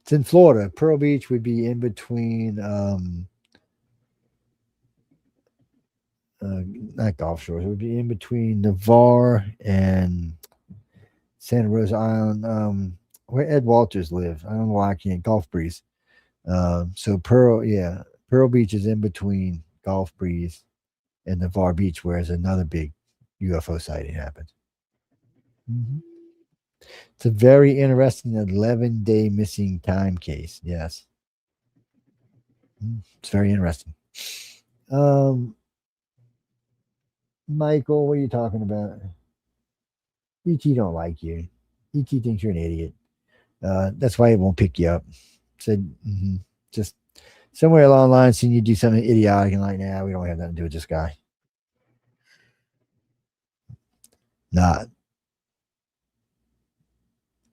It's in Florida. Pearl Beach would be in between not Gulf Shores. It would be in between Navarre and Santa Rosa Island, where Ed Walters lived. I don't know why I can't. Gulf Breeze. So Pearl Beach is in between Gulf Breeze and Navarre Beach, where another big UFO sighting happened. Mm-hmm. It's a very interesting 11-day missing time case. Yes. It's very interesting. Michael, what are you talking about? ET don't like you. ET thinks you're an idiot. That's why it won't pick you up. Said, just somewhere along the line, seen you do something idiotic and like, nah, we don't have nothing to do with this guy. Not.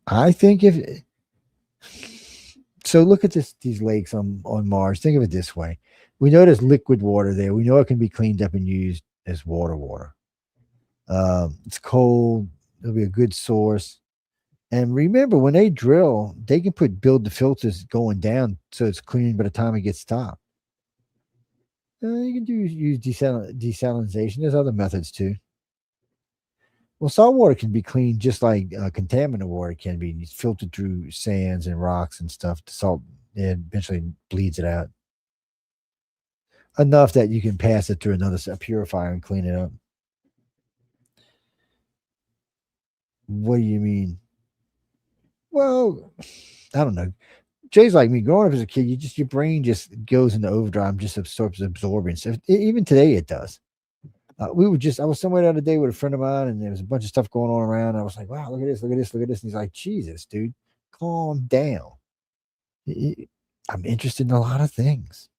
I think so look at these lakes on Mars. Think of it this way. We know there's liquid water there. We know it can be cleaned up and used as water. It's cold. It'll be a good source. And remember, when they drill, they can build the filters going down so it's clean by the time it gets stopped. You can use desalinization. There's other methods too. Well, salt water can be cleaned just like contaminant water can be. It's filtered through sands and rocks and stuff. The salt eventually bleeds it out enough that you can pass it through a purifier and clean it up. What do you mean? Well, I don't know. Jay's like me. Growing up as a kid, your brain just goes into overdrive and just absorbing stuff. Even today, it does. I was somewhere the other day with a friend of mine, and there was a bunch of stuff going on around. I was like, wow, look at this. And he's like, Jesus, dude, calm down. I'm interested in a lot of things.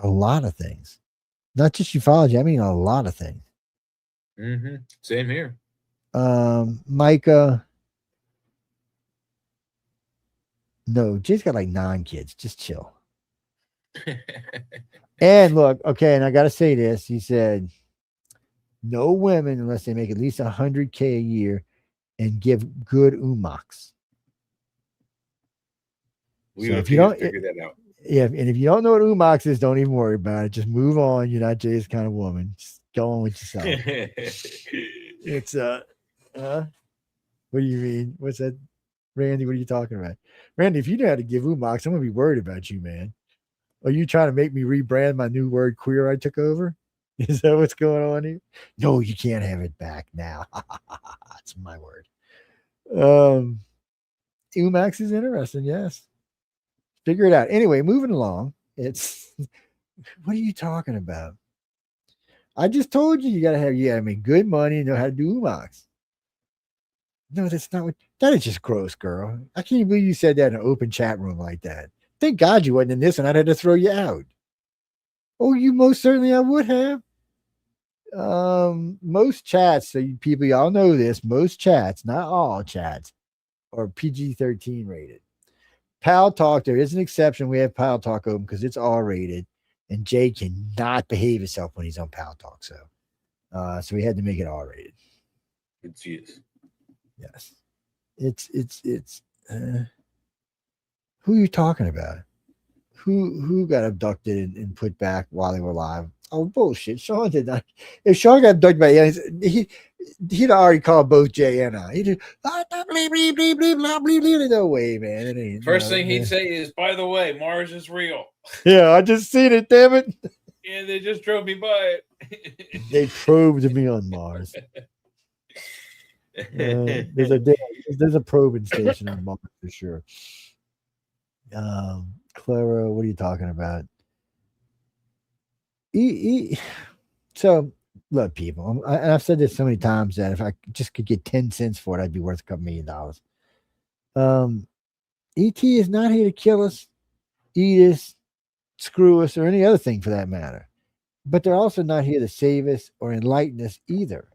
Not just ufology. I mean, a lot of things. Mm-hmm. Same here. Micah. No, Jay's got like 9 kids. Just chill. And look, okay, and I got to say this. He said, no women unless they make at least $100K a year and give good umaks. So if you don't figure that out. Yeah, and if you don't know what umaks is, don't even worry about it. Just move on. You're not Jay's kind of woman. Just go on with yourself. It's what do you mean? What's that? Randy, what are you talking about? Randy, if you know how to give umaks, I'm gonna be worried about you, man. Are you trying to make me rebrand my new word queer I took over? Is that what's going on here? No, you can't have it back now. That's my word. Umax is interesting, yes. Figure it out. Anyway, moving along. It's what are you talking about? I just told you gotta make good money and know how to do Umax. No, that's not what that is just gross, girl. I can't believe you said that in an open chat room like that. Thank God you wasn't in this and I'd had to throw you out. Oh, you most certainly I would have. Most chats, so people y'all know this, most chats, not all chats, are PG-13 rated. Pal Talk, there is an exception. We have Pal Talk open because it's R-rated, and Jay cannot behave himself when he's on Pal Talk. So we had to make it R-rated. It's yes. It's who are you talking about? Who got abducted and put back while they were alive? Oh, bullshit. Sean did not. If Sean got abducted by aliens, he'd already called both Jay and I. He'd do, no way, man. It ain't, First thing he'd say is, by the way, Mars is real. Yeah, I just seen it, damn it. Yeah, they just drove me by it. They probed me on Mars. There's a probing station on Mars for sure. Clara, what are you talking about? So look, people, and I've said this so many times that if I just could get 10 cents for it, I'd be worth a couple $1 million. ET is not here to kill us, eat us, screw us, or any other thing for that matter. But they're also not here to save us or enlighten us either.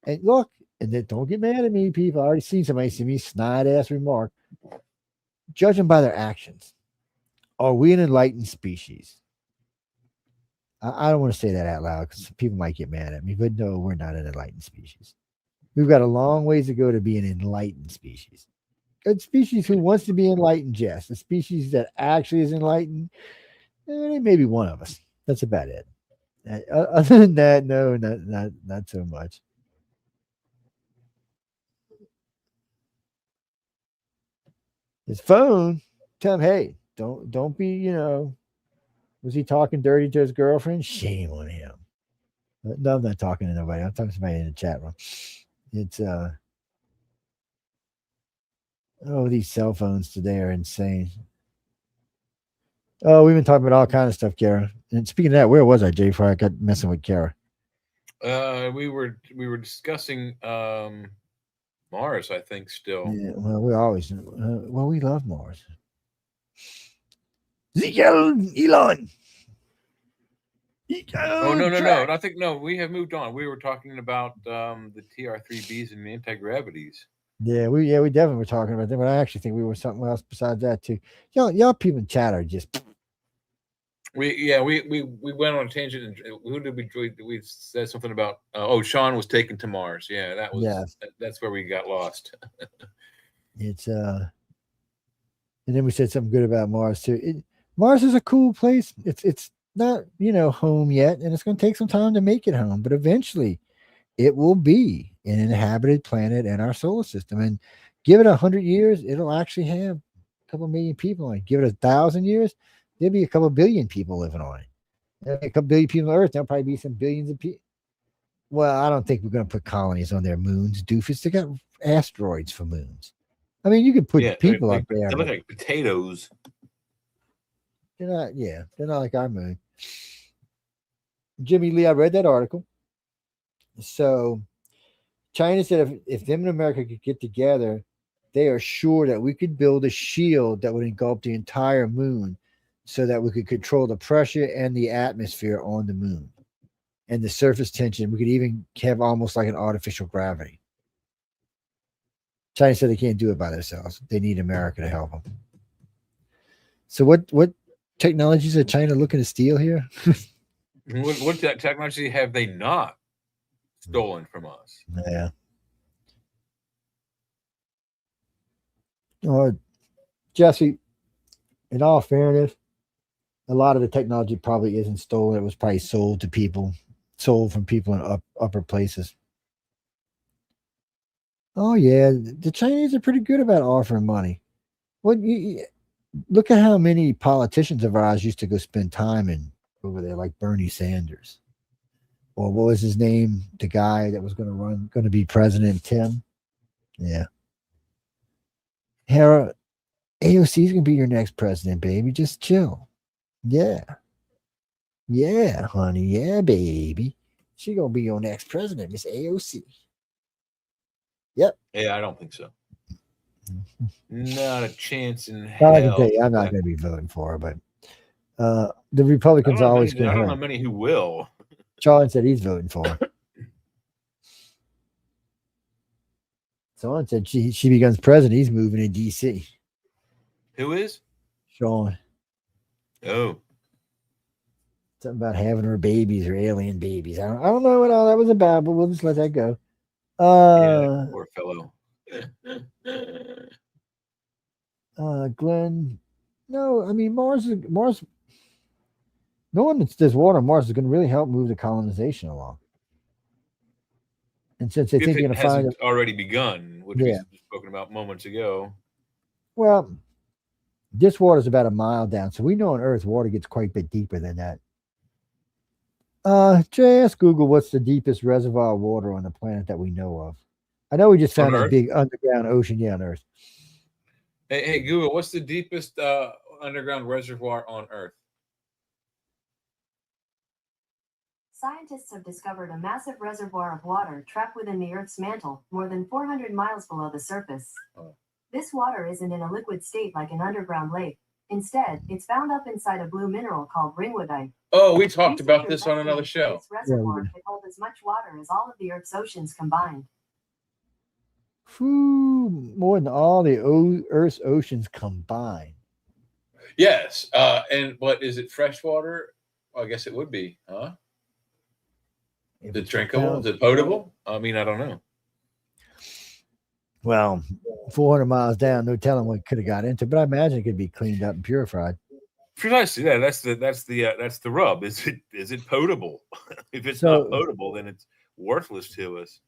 And look, and then don't get mad at me, people. I already seen somebody see me snide ass remark. Judge them by their actions. Are we an enlightened species? I don't want to say that out loud because people might get mad at me, but no, we're not an enlightened species. We've got a long ways to go to be an enlightened species. A species who wants to be enlightened, yes. A species that actually is enlightened, maybe one of us. That's about it. Other than that, no, not so much. His phone, tell him, hey, Don't be, was he talking dirty to his girlfriend? Shame on him. No, I'm not talking to nobody. I'm talking to somebody in the chat room. It's these cell phones today are insane. Oh, we've been talking about all kinds of stuff, Kara. And speaking of that, where was I, Jay, before I got messing with Kara? We were discussing Mars, I think, still. Yeah, well, we always we love Mars. Elon. Oh no! I think we have moved on. We were talking about the TR3Bs and the antigravities. Yeah, we definitely were talking about them, but I actually think we were something else besides that too. Y'all people in chat are just. We went on a tangent. And who did we said something about? Sean was taken to Mars. Yeah, that was that's where we got lost. It's and then we said something good about Mars too. Mars is a cool place. It's not home yet, and it's going to take some time to make it home, but eventually it will be an inhabited planet in our solar system. And give it 100 years, it'll actually have a couple million people on it. Give it 1,000 years, there'll be a couple billion people living on it. There'll be a couple billion people on Earth. There'll probably be some billions of people. Well, I don't think we're going to put colonies on their moons, doofus. They got asteroids for moons. I mean, you could put people up there. They look like potatoes. They're not like our moon. Jimmy Lee, I read that article. So China said if them and America could get together, they are sure that we could build a shield that would engulf the entire moon so that we could control the pressure and the atmosphere on the moon and the surface tension. We could even have almost like an artificial gravity. China said they can't do it by themselves. They need America to help them. So what technologies are China looking to steal here? What technology have they not stolen from us? Yeah. Jesse, in all fairness, a lot of the technology probably isn't stolen. It was probably sold to people, sold from people in upper places. Oh, yeah. The Chinese are pretty good about offering money. Look at how many politicians of ours used to go spend time over there, like Bernie Sanders. Or what was his name? The guy that was going to be president, Tim. Yeah. Hera, AOC is going to be your next president, baby. Just chill. Yeah. Yeah, honey. Yeah, baby. She going to be your next president, Miss AOC. Yep. Yeah, I don't think so. Not a chance in hell. I can tell you, I'm not going to be voting for her, but the Republicans are always going to. I don't know many who will. Sean said he's voting for her. Sean said she becomes president. He's moving to D.C. Who is? Sean. Oh. Something about having her babies or alien babies. I don't know what all that was about, but we'll just let that go. Yeah, poor fellow. Glenn. No, I mean Mars. Knowing that there's water on Mars is going to really help move the colonization along. And since they think they're going to find it already begun, which we spoken about moments ago. Well, this water is about a mile down, so we know on Earth water gets quite a bit deeper than that. Just Google what's the deepest reservoir of water on the planet that we know of. I know we just found a big underground ocean, on Earth. Hey, Google, what's the deepest underground reservoir on Earth? Scientists have discovered a massive reservoir of water trapped within the Earth's mantle, more than 400 miles below the surface. Oh. This water isn't in a liquid state like an underground lake. Instead, it's found up inside a blue mineral called ringwoodite. Oh, we talked about this on another show. This reservoir could hold as much water as all of the Earth's oceans combined. More than all the Earth's oceans combined. Yes, but is it fresh water? Well, I guess it would be, huh? Is it drinkable? Is it potable? I mean, I don't know. Well, 400 miles down, no telling what could have got into, but I imagine it could be cleaned up and purified. Precisely, yeah. That's the rub. Is it potable? If it's not potable, then it's worthless to us.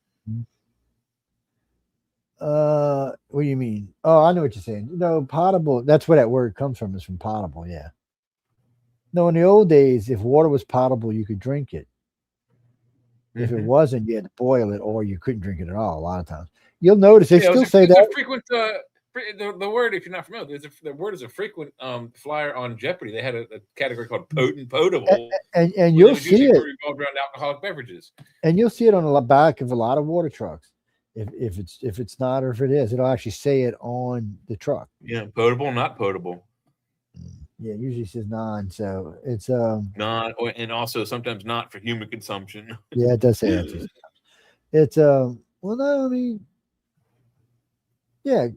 What do you mean? Oh, I know what you're saying. No, potable. That's where that word comes from. Is from potable. Yeah. No, in the old days, if water was potable, you could drink it. If it wasn't, you had to boil it, or you couldn't drink it at all. A lot of times, you'll notice they still say it's that. a frequent. The word, if you're not familiar, the word is a frequent flyer on Jeopardy. They had a category called potent potable, and you'll see it revolved around alcoholic beverages. And you'll see it on the back of a lot of water trucks. If it's not or if it is, it'll actually say it on the truck. Yeah, potable, not potable. Yeah, usually it says non, so it's non, and also sometimes not for human consumption. Yeah, it does say that too. It's well, no, I mean, yeah,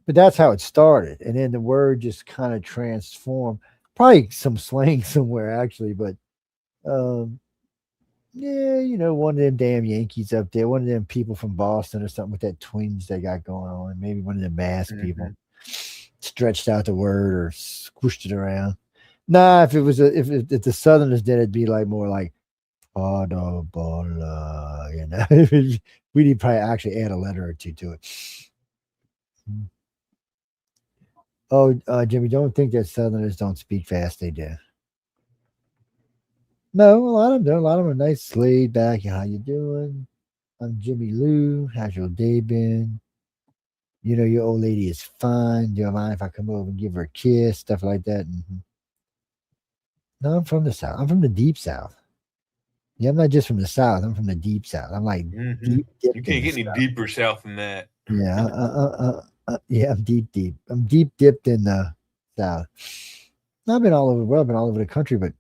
but that's how it started, and then the word just kind of transformed. Probably some slang somewhere actually, but yeah, one of them damn Yankees up there, one of them people from Boston or something with that twinge they got going on. Maybe one of them mass people stretched out the word or squished it around. Nah, if it was if the Southerners did, it'd be like more like Bola, we need probably actually add a letter or two to it. Oh, Jimmy, don't think that Southerners don't speak fast. They do. No, a lot of them do. A lot of them are nice, laid back. How you doing? I'm Jimmy Lou. How's your day been? Your old lady is fine. Do you mind if I come over and give her a kiss? Stuff like that. No, I'm from the South. I'm from the deep South. Yeah, I'm not just from the South. I'm from the deep South. I'm like deep. You can't get any deeper South than that. Yeah, yeah, I'm deep. I'm deep dipped in the South. I've been all over the world. I've been all over the country, but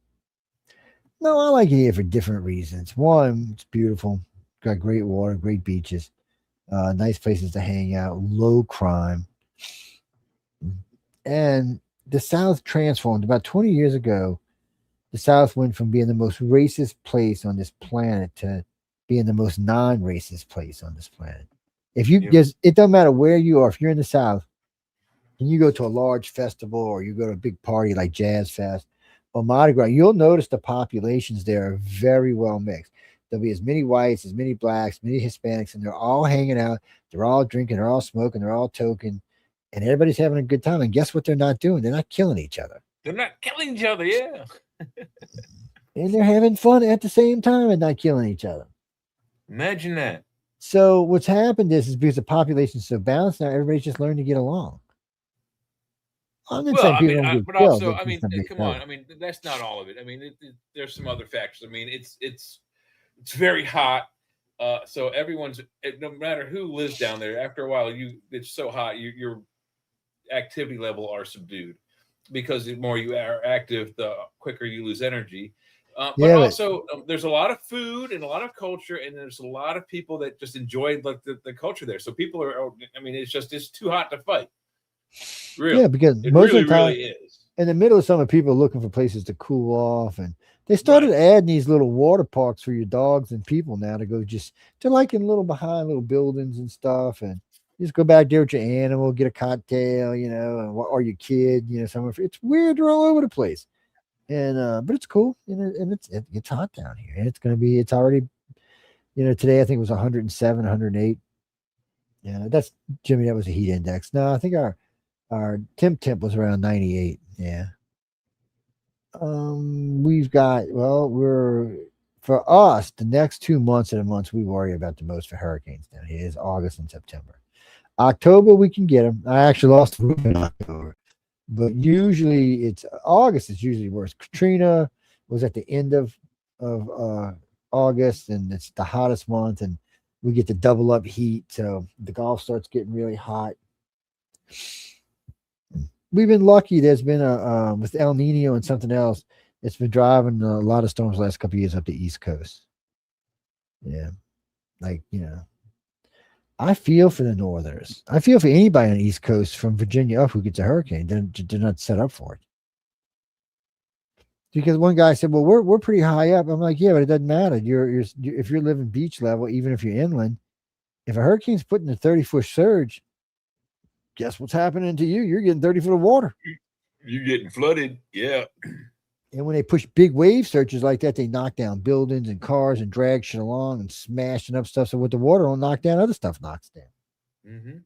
no, I like it here for different reasons. One, it's beautiful. Got great water, great beaches, nice places to hang out, low crime. And the South transformed. About 20 years ago, the South went from being the most racist place on this planet to being the most non-racist place on this planet. If you it doesn't matter where you are, if you're in the South and you go to a large festival or you go to a big party like Jazz Fest or Mardi Gras, you'll notice the populations there are very well mixed. There'll be as many whites, as many blacks, many Hispanics, and they're all hanging out. They're all drinking. They're all smoking. They're all toking. And everybody's having a good time. And guess what they're not doing? They're not killing each other. They're not killing each other, yeah. And they're having fun at the same time and not killing each other. Imagine that. So what's happened is because the population's so balanced now, everybody's just learned to get along. I'm not saying people don't get killed, also, I mean, come on. I mean, that's not all of it. I mean, there's some other factors. I mean, it's very hot. So everyone's, no matter who lives down there, after a while, it's so hot, your activity level are subdued because the more you are active, the quicker you lose energy. But also, there's a lot of food and a lot of culture, and there's a lot of people that just enjoy the culture there. So people are, I mean, it's too hot to fight. Really? Yeah, because it most really, of the time, really is. in the middle of summer, people are looking for places to cool off, and they started adding these little water parks for your dogs and people now to go they're like in little behind little buildings and stuff, and you just go back there with your animal, get a cocktail, or your kid, somewhere. It's weird. They're all over the place. And but it's cool, and it's hot down here, and it's already, today I think it was 107, 108. Yeah, that's Jimmy. That was a heat index. No, I think our temp was around 98. Yeah. We've got for us the next 2 months of the months we worry about the most for hurricanes down here is August and September. October we can get them. I actually lost the roof in October. But usually it's August is usually worse. Katrina was at the end of August, and it's the hottest month, and we get the double up heat. So the Gulf starts getting really hot. We've been lucky. There's been with El Nino and something else. It's been driving a lot of storms the last couple of years up the East Coast. Yeah, I feel for the Northerners. I feel for anybody on the East Coast from Virginia up who gets a hurricane. They're not set up for it. Because one guy said, "Well, we're pretty high up." I'm like, "Yeah, but it doesn't matter. You're if you're living beach level, even if you're inland, if a hurricane's putting a 30-foot surge, guess what's happening to you? You're getting 30 foot of water. You're getting flooded, yeah." And when they push big wave surges like that, they knock down buildings and cars and drag shit along and smashing up stuff. So with the water will knock down, other stuff knocks down. Mm-hmm.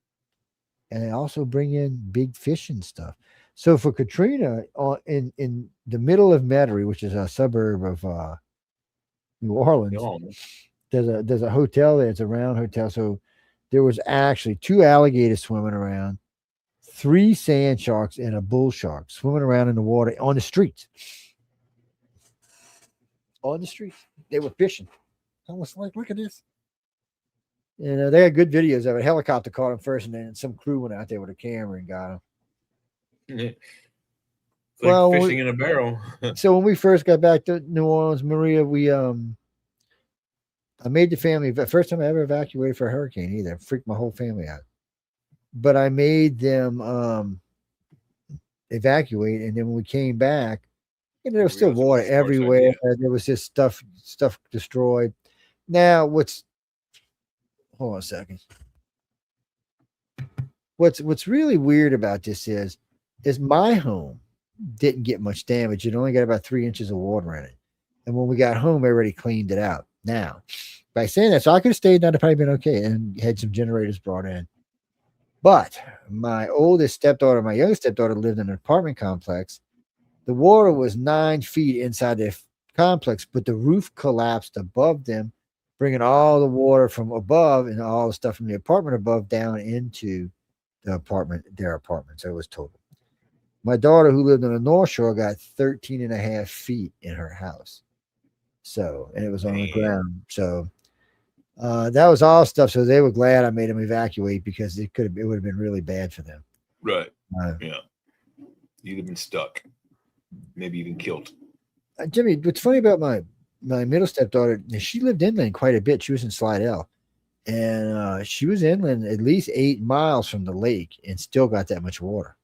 And they also bring in big fish and stuff. So for Katrina, in the middle of Metairie, which is a suburb of New Orleans, there's a hotel there. It's a round hotel. So there was actually 2 alligators swimming around, 3 sand sharks, and a bull shark swimming around in the water on the streets. On the streets, they were fishing. I was like, look at this. And they had good videos of it. Helicopter caught them first, and then some crew went out there with a camera and got them. Yeah. It's like fishing in a barrel. So when we first got back to New Orleans, Maria, I made the family, first time I ever evacuated for a hurricane either. Freaked my whole family out. But I made them evacuate, and then when we came back, there was still water everywhere. There was just stuff destroyed. Now, hold on a second. What's really weird about this is my home didn't get much damage. It only got about 3 inches of water in it. And when we got home, everybody cleaned it out. Now, by saying that, so I could have stayed, that'd probably been okay, and had some generators brought in. But my oldest stepdaughter, my youngest stepdaughter lived in an apartment complex. The water was 9 feet inside the complex, but the roof collapsed above them, bringing all the water from above and all the stuff from the apartment above down into their apartment. So it was total. My daughter, who lived on the North Shore, got 13 and a half feet in her house. So, and it was on the ground. So that was all stuff. So they were glad I made them evacuate because it would have been really bad for them. Right. Yeah. You'd have been stuck. Maybe even killed. Jimmy, what's funny about my middle stepdaughter, she lived inland quite a bit. She was in Slidell. And she was inland at least 8 miles from the lake and still got that much water.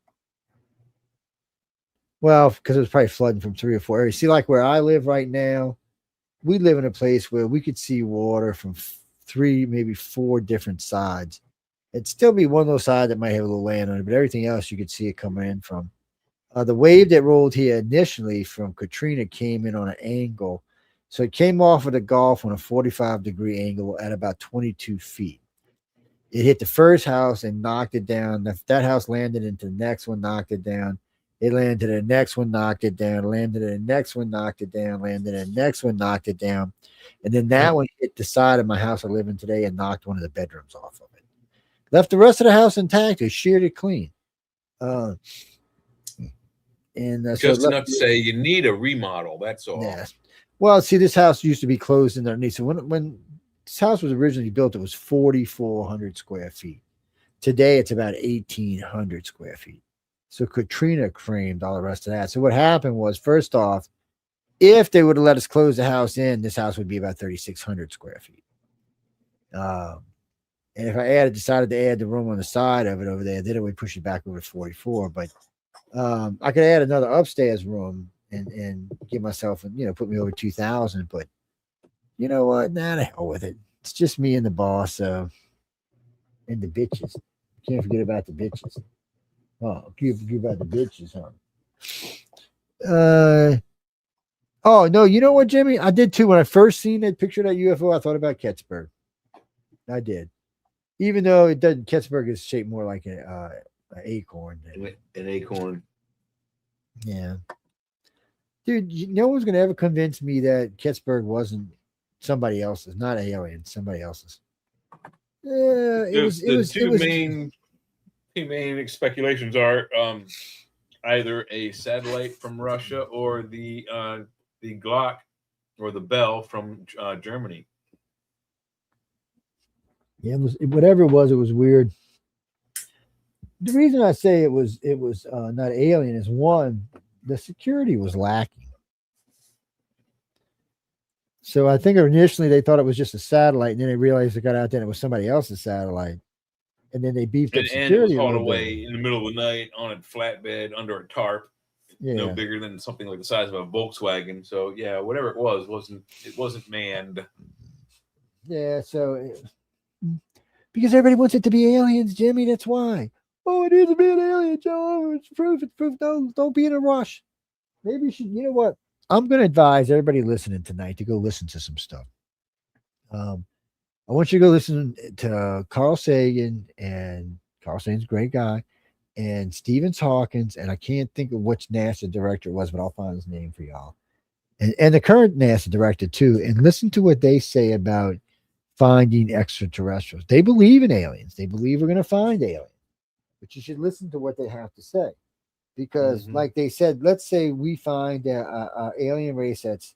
Well, because it was probably flooding from 3 or 4 areas. See, like where I live right now, we live in a place where we could see water from 3, maybe 4 different sides. It'd still be one of those sides that might have a little land on it, but everything else you could see it coming in from. The wave that rolled here initially from Katrina came in on an angle. So it came off of the Gulf on a 45-degree angle at about 22 feet. It hit the first house and knocked it down. That house landed into the next one, knocked it down. It landed in the next one, knocked it down, landed in the next one, knocked it down, landed in the next one, knocked it down. And then that one hit the side of my house I live in today and knocked one of the bedrooms off of it. Left the rest of the house intact. It sheared it clean. Just enough to say you need a remodel. That's all. Yeah. Well, see, this house used to be closed in underneath. So when this house was originally built, it was 4,400 square feet. Today, it's about 1,800 square feet. So Katrina creamed all the rest of that. So what happened was, first off, if they would have let us close the house in, this house would be about 3,600 square feet. And if I decided to add the room on the side of it over there, then it would push it back over to 44. But I could add another upstairs room and give myself, put me over 2,000. But you know what? Nah, the hell with it. It's just me and the boss and the bitches. Can't forget about the bitches. Oh, forget about the bitches, huh? Oh, no, you know what, Jimmy? I did too. When I first seen that picture of that UFO, I thought about Ketzberg. I did. Even though it doesn't, Ketzberg is shaped more like an acorn. An acorn. Yeah. Dude, no one's going to ever convince me that Ketzberg wasn't somebody else's, not alien, somebody else's. Two main speculations are either a satellite from Russia or the Glock or the Bell from Germany. Yeah, whatever it was weird. The reason I say it was not alien is, one, the security was lacking. So I think initially they thought it was just a satellite, and then they realized it got out there and it was somebody else's satellite. And then they beefed up security. And it was hauled away in the middle of the night on a flatbed under a tarp, no bigger than something like the size of a Volkswagen. So yeah, whatever it wasn't manned. Yeah, so because everybody wants it to be aliens, Jimmy. That's why. Oh, it needs to be an alien, Joe. It's proof. It's proof. Don't be in a rush. Maybe you should. You know what? I'm going to advise everybody listening tonight to go listen to some stuff. I want you to go listen to Carl Sagan, and Carl Sagan's a great guy, and Stephen Hawkins, and I can't think of which NASA director it was, but I'll find his name for y'all. And the current NASA director too, and listen to what they say about finding extraterrestrials. They believe in aliens. They believe we're going to find aliens, but you should listen to what they have to say, because, like they said, let's say we find a alien race that's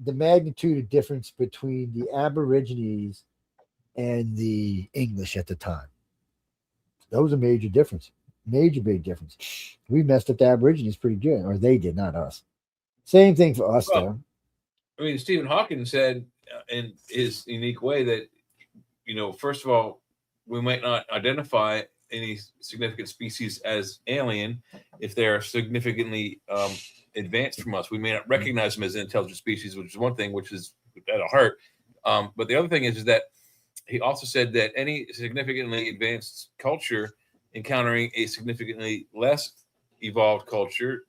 the magnitude of difference between the Aborigines and the English at the time. Those are major difference, major big difference. We messed up the Aborigines pretty good, or they did, not us. Same thing for us, though. I mean, Stephen Hawking said in his unique way that, first of all, we might not identify any significant species as alien if they are significantly advanced from us. We may not recognize them as an intelligent species, which is one thing, which is at a heart. But the other thing is that he also said that any significantly advanced culture encountering a significantly less evolved culture,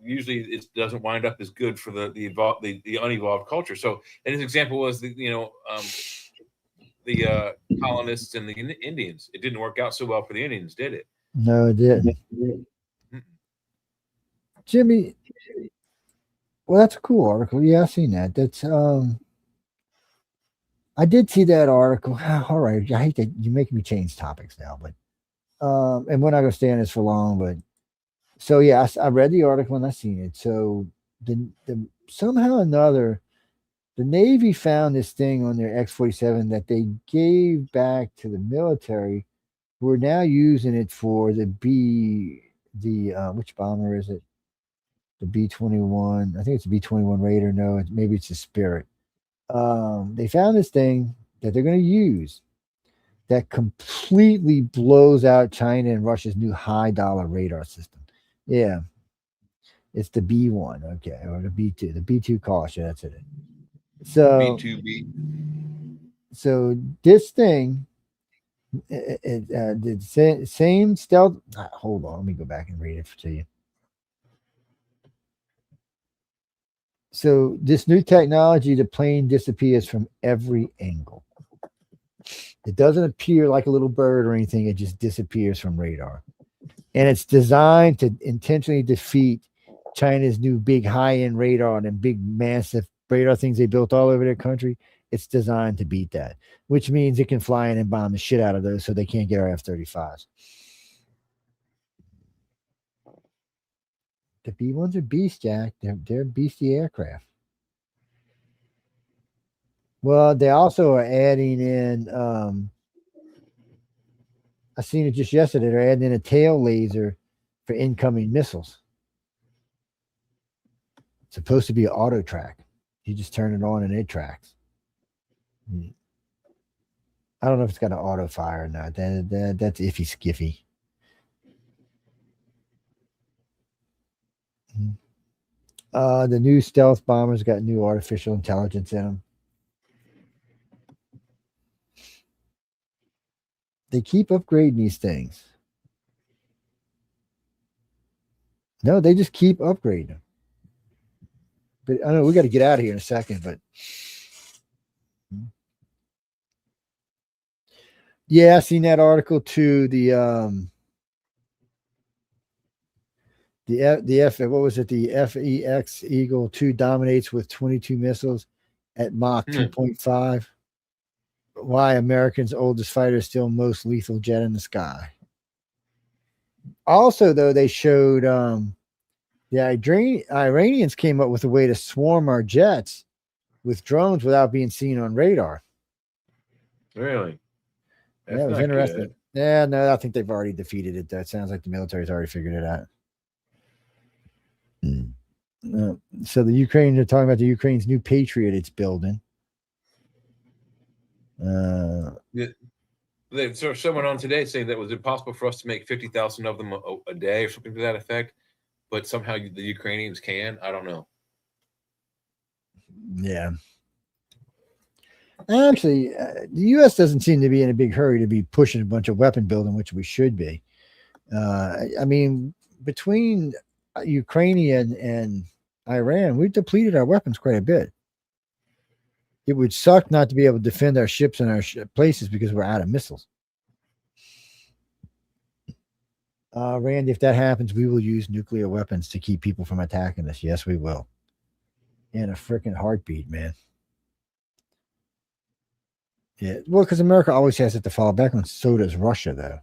usually it doesn't wind up as good for the unevolved culture. So, and his example was the colonists and the Indians. It didn't work out so well for the Indians, did it? No, it didn't. Jimmy, well, that's a cool article. Yeah, I've seen that. That's I did see that article. All right, I hate that you're making me change topics now, but and we're not going to stay on this for long. But so yeah, I read the article and I seen it. So the somehow or another, the Navy found this thing on their X-47 that they gave back to the military. We're now using it for which bomber is it? The B-21. I think it's a B-21 Raider. No, maybe it's a Spirit. They found this thing that they're going to use that completely blows out China and Russia's new high-dollar radar system. Yeah, it's the B1, okay, or the B2. The B2 Caution, that's it. So B2B. So this thing, the same stealth. Hold on, let me go back and read it to you. So this new technology, the plane disappears from every angle. It doesn't appear like a little bird or anything. It just disappears from radar. And it's designed to intentionally defeat China's new big high-end radar and big massive radar things they built all over their country. It's designed to beat that, which means it can fly in and bomb the shit out of those so they can't get our F-35s. The B-1s are beast, Jack. They're beastie aircraft. Well, they also are adding in, I seen it just yesterday, they're adding in a tail laser for incoming missiles. It's supposed to be an auto track. You just turn it on and it tracks. I don't know if it's got an auto fire or not. That's iffy skiffy. The new stealth bombers got new artificial intelligence in them. They keep upgrading these things. No, they just keep upgrading them. But I know we got to get out of here in a second, but yeah, I seen that article too. What was it? The FEX Eagle 2 dominates with 22 missiles at Mach 2.5. Why Americans' oldest fighter is still most lethal jet in the sky. Also, though, they showed the Iranians came up with a way to swarm our jets with drones without being seen on radar. Really? That's that was interesting. Good. Yeah, no, I think they've already defeated it. That sounds like the military's already figured it out. So the Ukraine, they're talking about the Ukraine's new Patriot it's building. So someone on today saying that was impossible for us to make 50,000 of them a day or something to that effect, but somehow the Ukrainians can. I don't know. Yeah. Actually, the U.S. doesn't seem to be in a big hurry to be pushing a bunch of weapon building, which we should be. I mean, between Ukraine and Iran, we've depleted our weapons quite a bit. It would suck not to be able to defend our ships and our places because we're out of missiles. Randy, if that happens, we will use nuclear weapons to keep people from attacking us. Yes, we will. In a freaking heartbeat, man. Yeah, well, because America always has it to fall back on. So does Russia, though.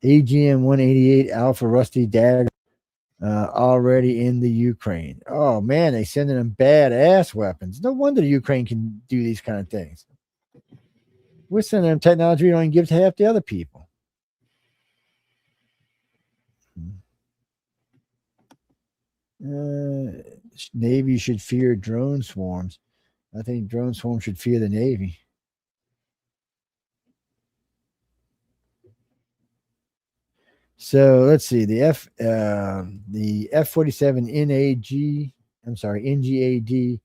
AGM 188 Alpha Rusty Dagger already in the Ukraine. Oh, man, they sending them badass weapons. No wonder the Ukraine can do these kind of things. We're sending them technology we don't even give to half the other people. Navy should fear drone swarms. I think drone swarms should fear the Navy. So let's see the F-47 NGAD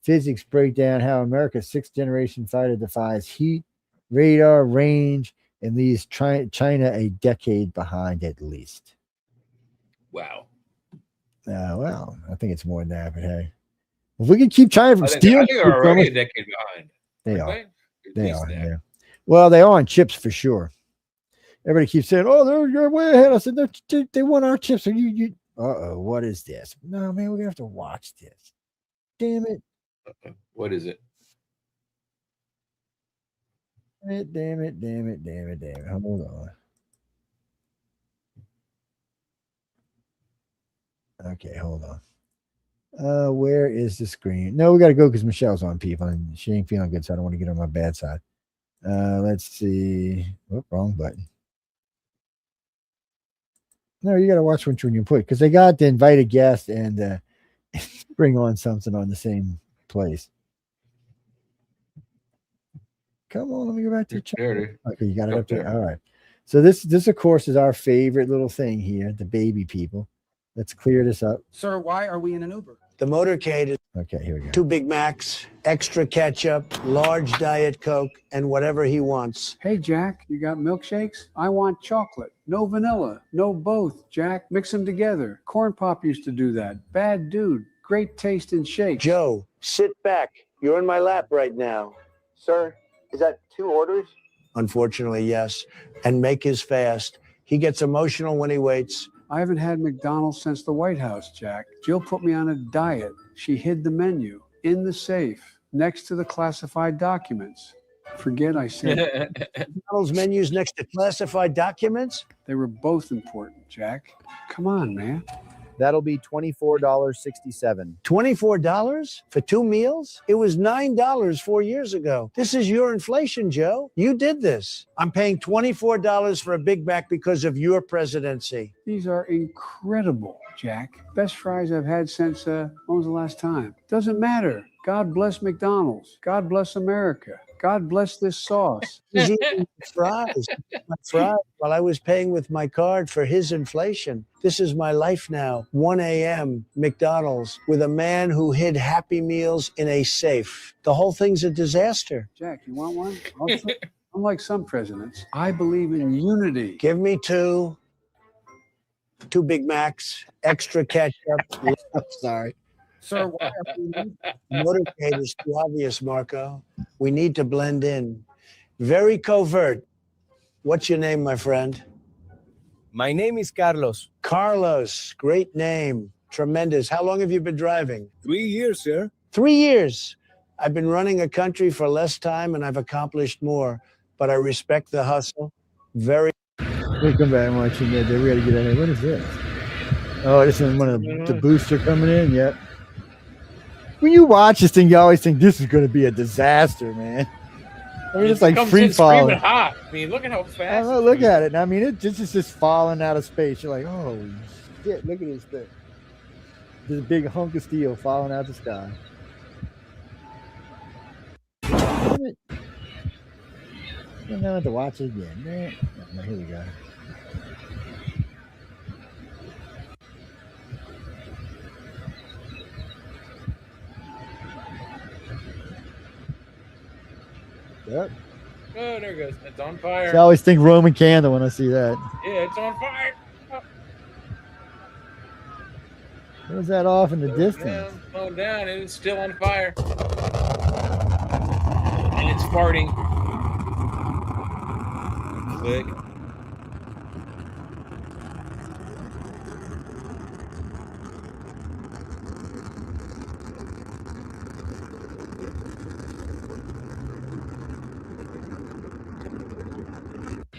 physics breakdown how America's 6th generation fighter defies heat, radar, range, and leaves China a decade behind at least. Wow. Well, I think it's more than that, but hey, if we can keep China from stealing, I think they're already a decade behind. They are. They are. That. Yeah. Well, they are on chips for sure. Everybody keeps saying, "Oh, you're way ahead." I said, "They want our chips." So you. What is this? No, man, we're gonna have to watch this. Damn it! What is it? Damn it! Hold on. Okay, hold on. Where is the screen? No, we got to go because Michelle's on, people, and she ain't feeling good, so I don't want to get on my bad side. Let's see. Oh, wrong button. No, you got to watch which one you put because they got the invited guest and bring on something on the same place. Come on, let me go back to the chat. Okay, you got it up there. All right. So this, of course, is our favorite little thing here, the baby people. Let's clear this up. Sir, why are we in an Uber? The motorcade is okay. Here we go. 2 Big Macs, extra ketchup, large Diet Coke, and whatever he wants. Hey, Jack, you got milkshakes? I want chocolate. No vanilla. No both, Jack. Mix them together. Corn Pop used to do that. Bad dude. Great taste in shakes. Joe, sit back. You're in my lap right now. Sir, is that 2 orders? Unfortunately, yes. And make his fast. He gets emotional when he waits. I haven't had McDonald's since the White House, Jack. Jill put me on a diet. She hid the menu in the safe next to the classified documents. Forget I said McDonald's menus next to classified documents? They were both important, Jack. Come on, man. That'll be $24.67. $24 for 2 meals? It was $9 4 years ago. This is your inflation, Joe. You did this. I'm paying $24 for a Big Mac because of your presidency. These are incredible, Jack. Best fries I've had since, when was the last time? Doesn't matter. God bless McDonald's. God bless America. God bless this sauce. He's eating fries. My fries while I was paying with my card for his inflation. This is my life now. 1 a.m. McDonald's with a man who hid Happy Meals in a safe. The whole thing's a disaster. Jack, you want one? Unlike some presidents, I believe in unity. Give me 2 Big Macs, extra ketchup. I'm sorry. Sir, why are we motorcade is too obvious, Marco. We need to blend in. Very covert. What's your name, my friend? My name is Carlos. Carlos, great name. Tremendous. How long have you been driving? 3 years, sir. 3 years. I've been running a country for less time and I've accomplished more, but I respect the hustle. Very. Welcome back, watching that. We got to get in there. What is this? Oh, this is one of the booster coming in. Yep. When you watch this thing, you always think this is going to be a disaster, man. I mean, it's like free falling. Hot. I mean, look at how fast. Look at it. I mean, it's just falling out of space. You're like, oh shit! Look at this thing. This big hunk of steel falling out the sky. Damn it! I don't have to watch it again. Man. Oh, here we go. Yep. Oh, there it goes. It's on fire. I always think Roman candle when I see that. Yeah, it's on fire. What was that off in the distance? Down, slowing down. It is still on fire. And it's farting. Click.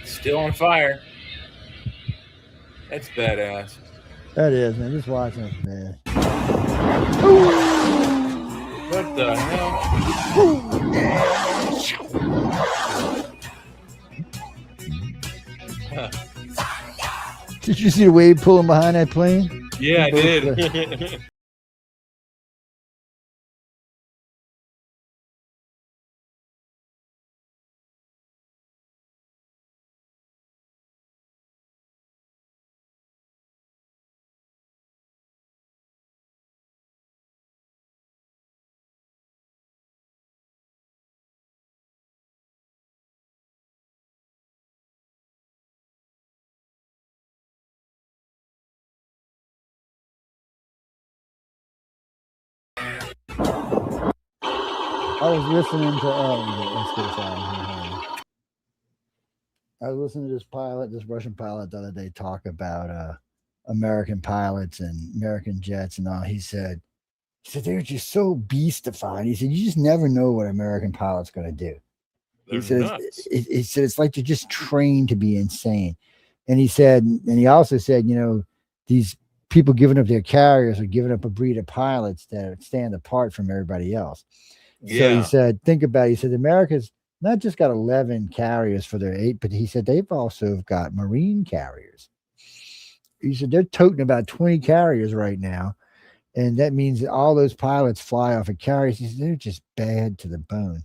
Still on fire. That's badass. That is, man. Just watching it, man. What the hell? Did you see the wave pulling behind that plane? Yeah, I did. I was listening to let's get this out of here. I was listening to this Russian pilot the other day talk about American pilots and American jets and all. He said they're just so beastified. He said you just never know what an American pilot's going to do. He said it's like they're just trained to be insane. And he also said, these people giving up their carriers are giving up a breed of pilots that stand apart from everybody else. Yeah. So he said, think about it. He said, America's not just got 11 carriers for their 8, but he said they've also got Marine carriers. He said they're toting about 20 carriers right now. And that means that all those pilots fly off of carriers. He said they're just bad to the bone.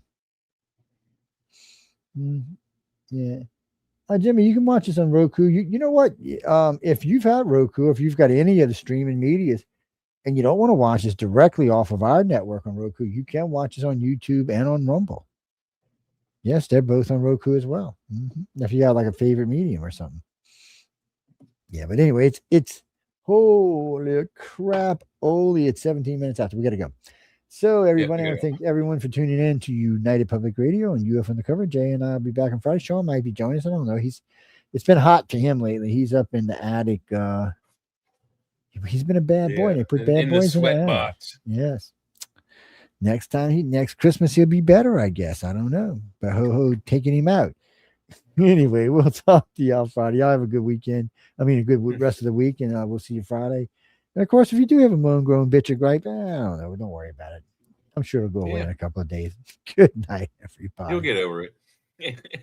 Yeah. Jimmy, you can watch this on Roku. You know what? If you've had Roku, if you've got any of the streaming medias, and you don't want to watch this directly off of our network on Roku, you can watch this on YouTube and on Rumble. Yes, they're both on Roku as well. If you got like a favorite medium or something. Yeah, but anyway, it's holy crap. Only it's 17 minutes after. We got to go. So everybody, I want to thank everyone for tuning in to United Public Radio and UFO Undercover. Jay and I'll be back on Friday. Sean might be joining us. I don't know. It's been hot to him lately. He's up in the attic. He's been a bad boy. They put bad boys in the attic. Box. Yes. Next Christmas he'll be better, I guess. I don't know. But ho taking him out. Anyway, we'll talk to y'all Friday. Y'all have a good weekend. I mean, a good rest of the week, and we'll see you Friday. And of course, if you do have a moan, groan, bitch, or gripe, I don't know. Don't worry about it. I'm sure it'll go away in a couple of days. Good night, everybody. You'll get over it.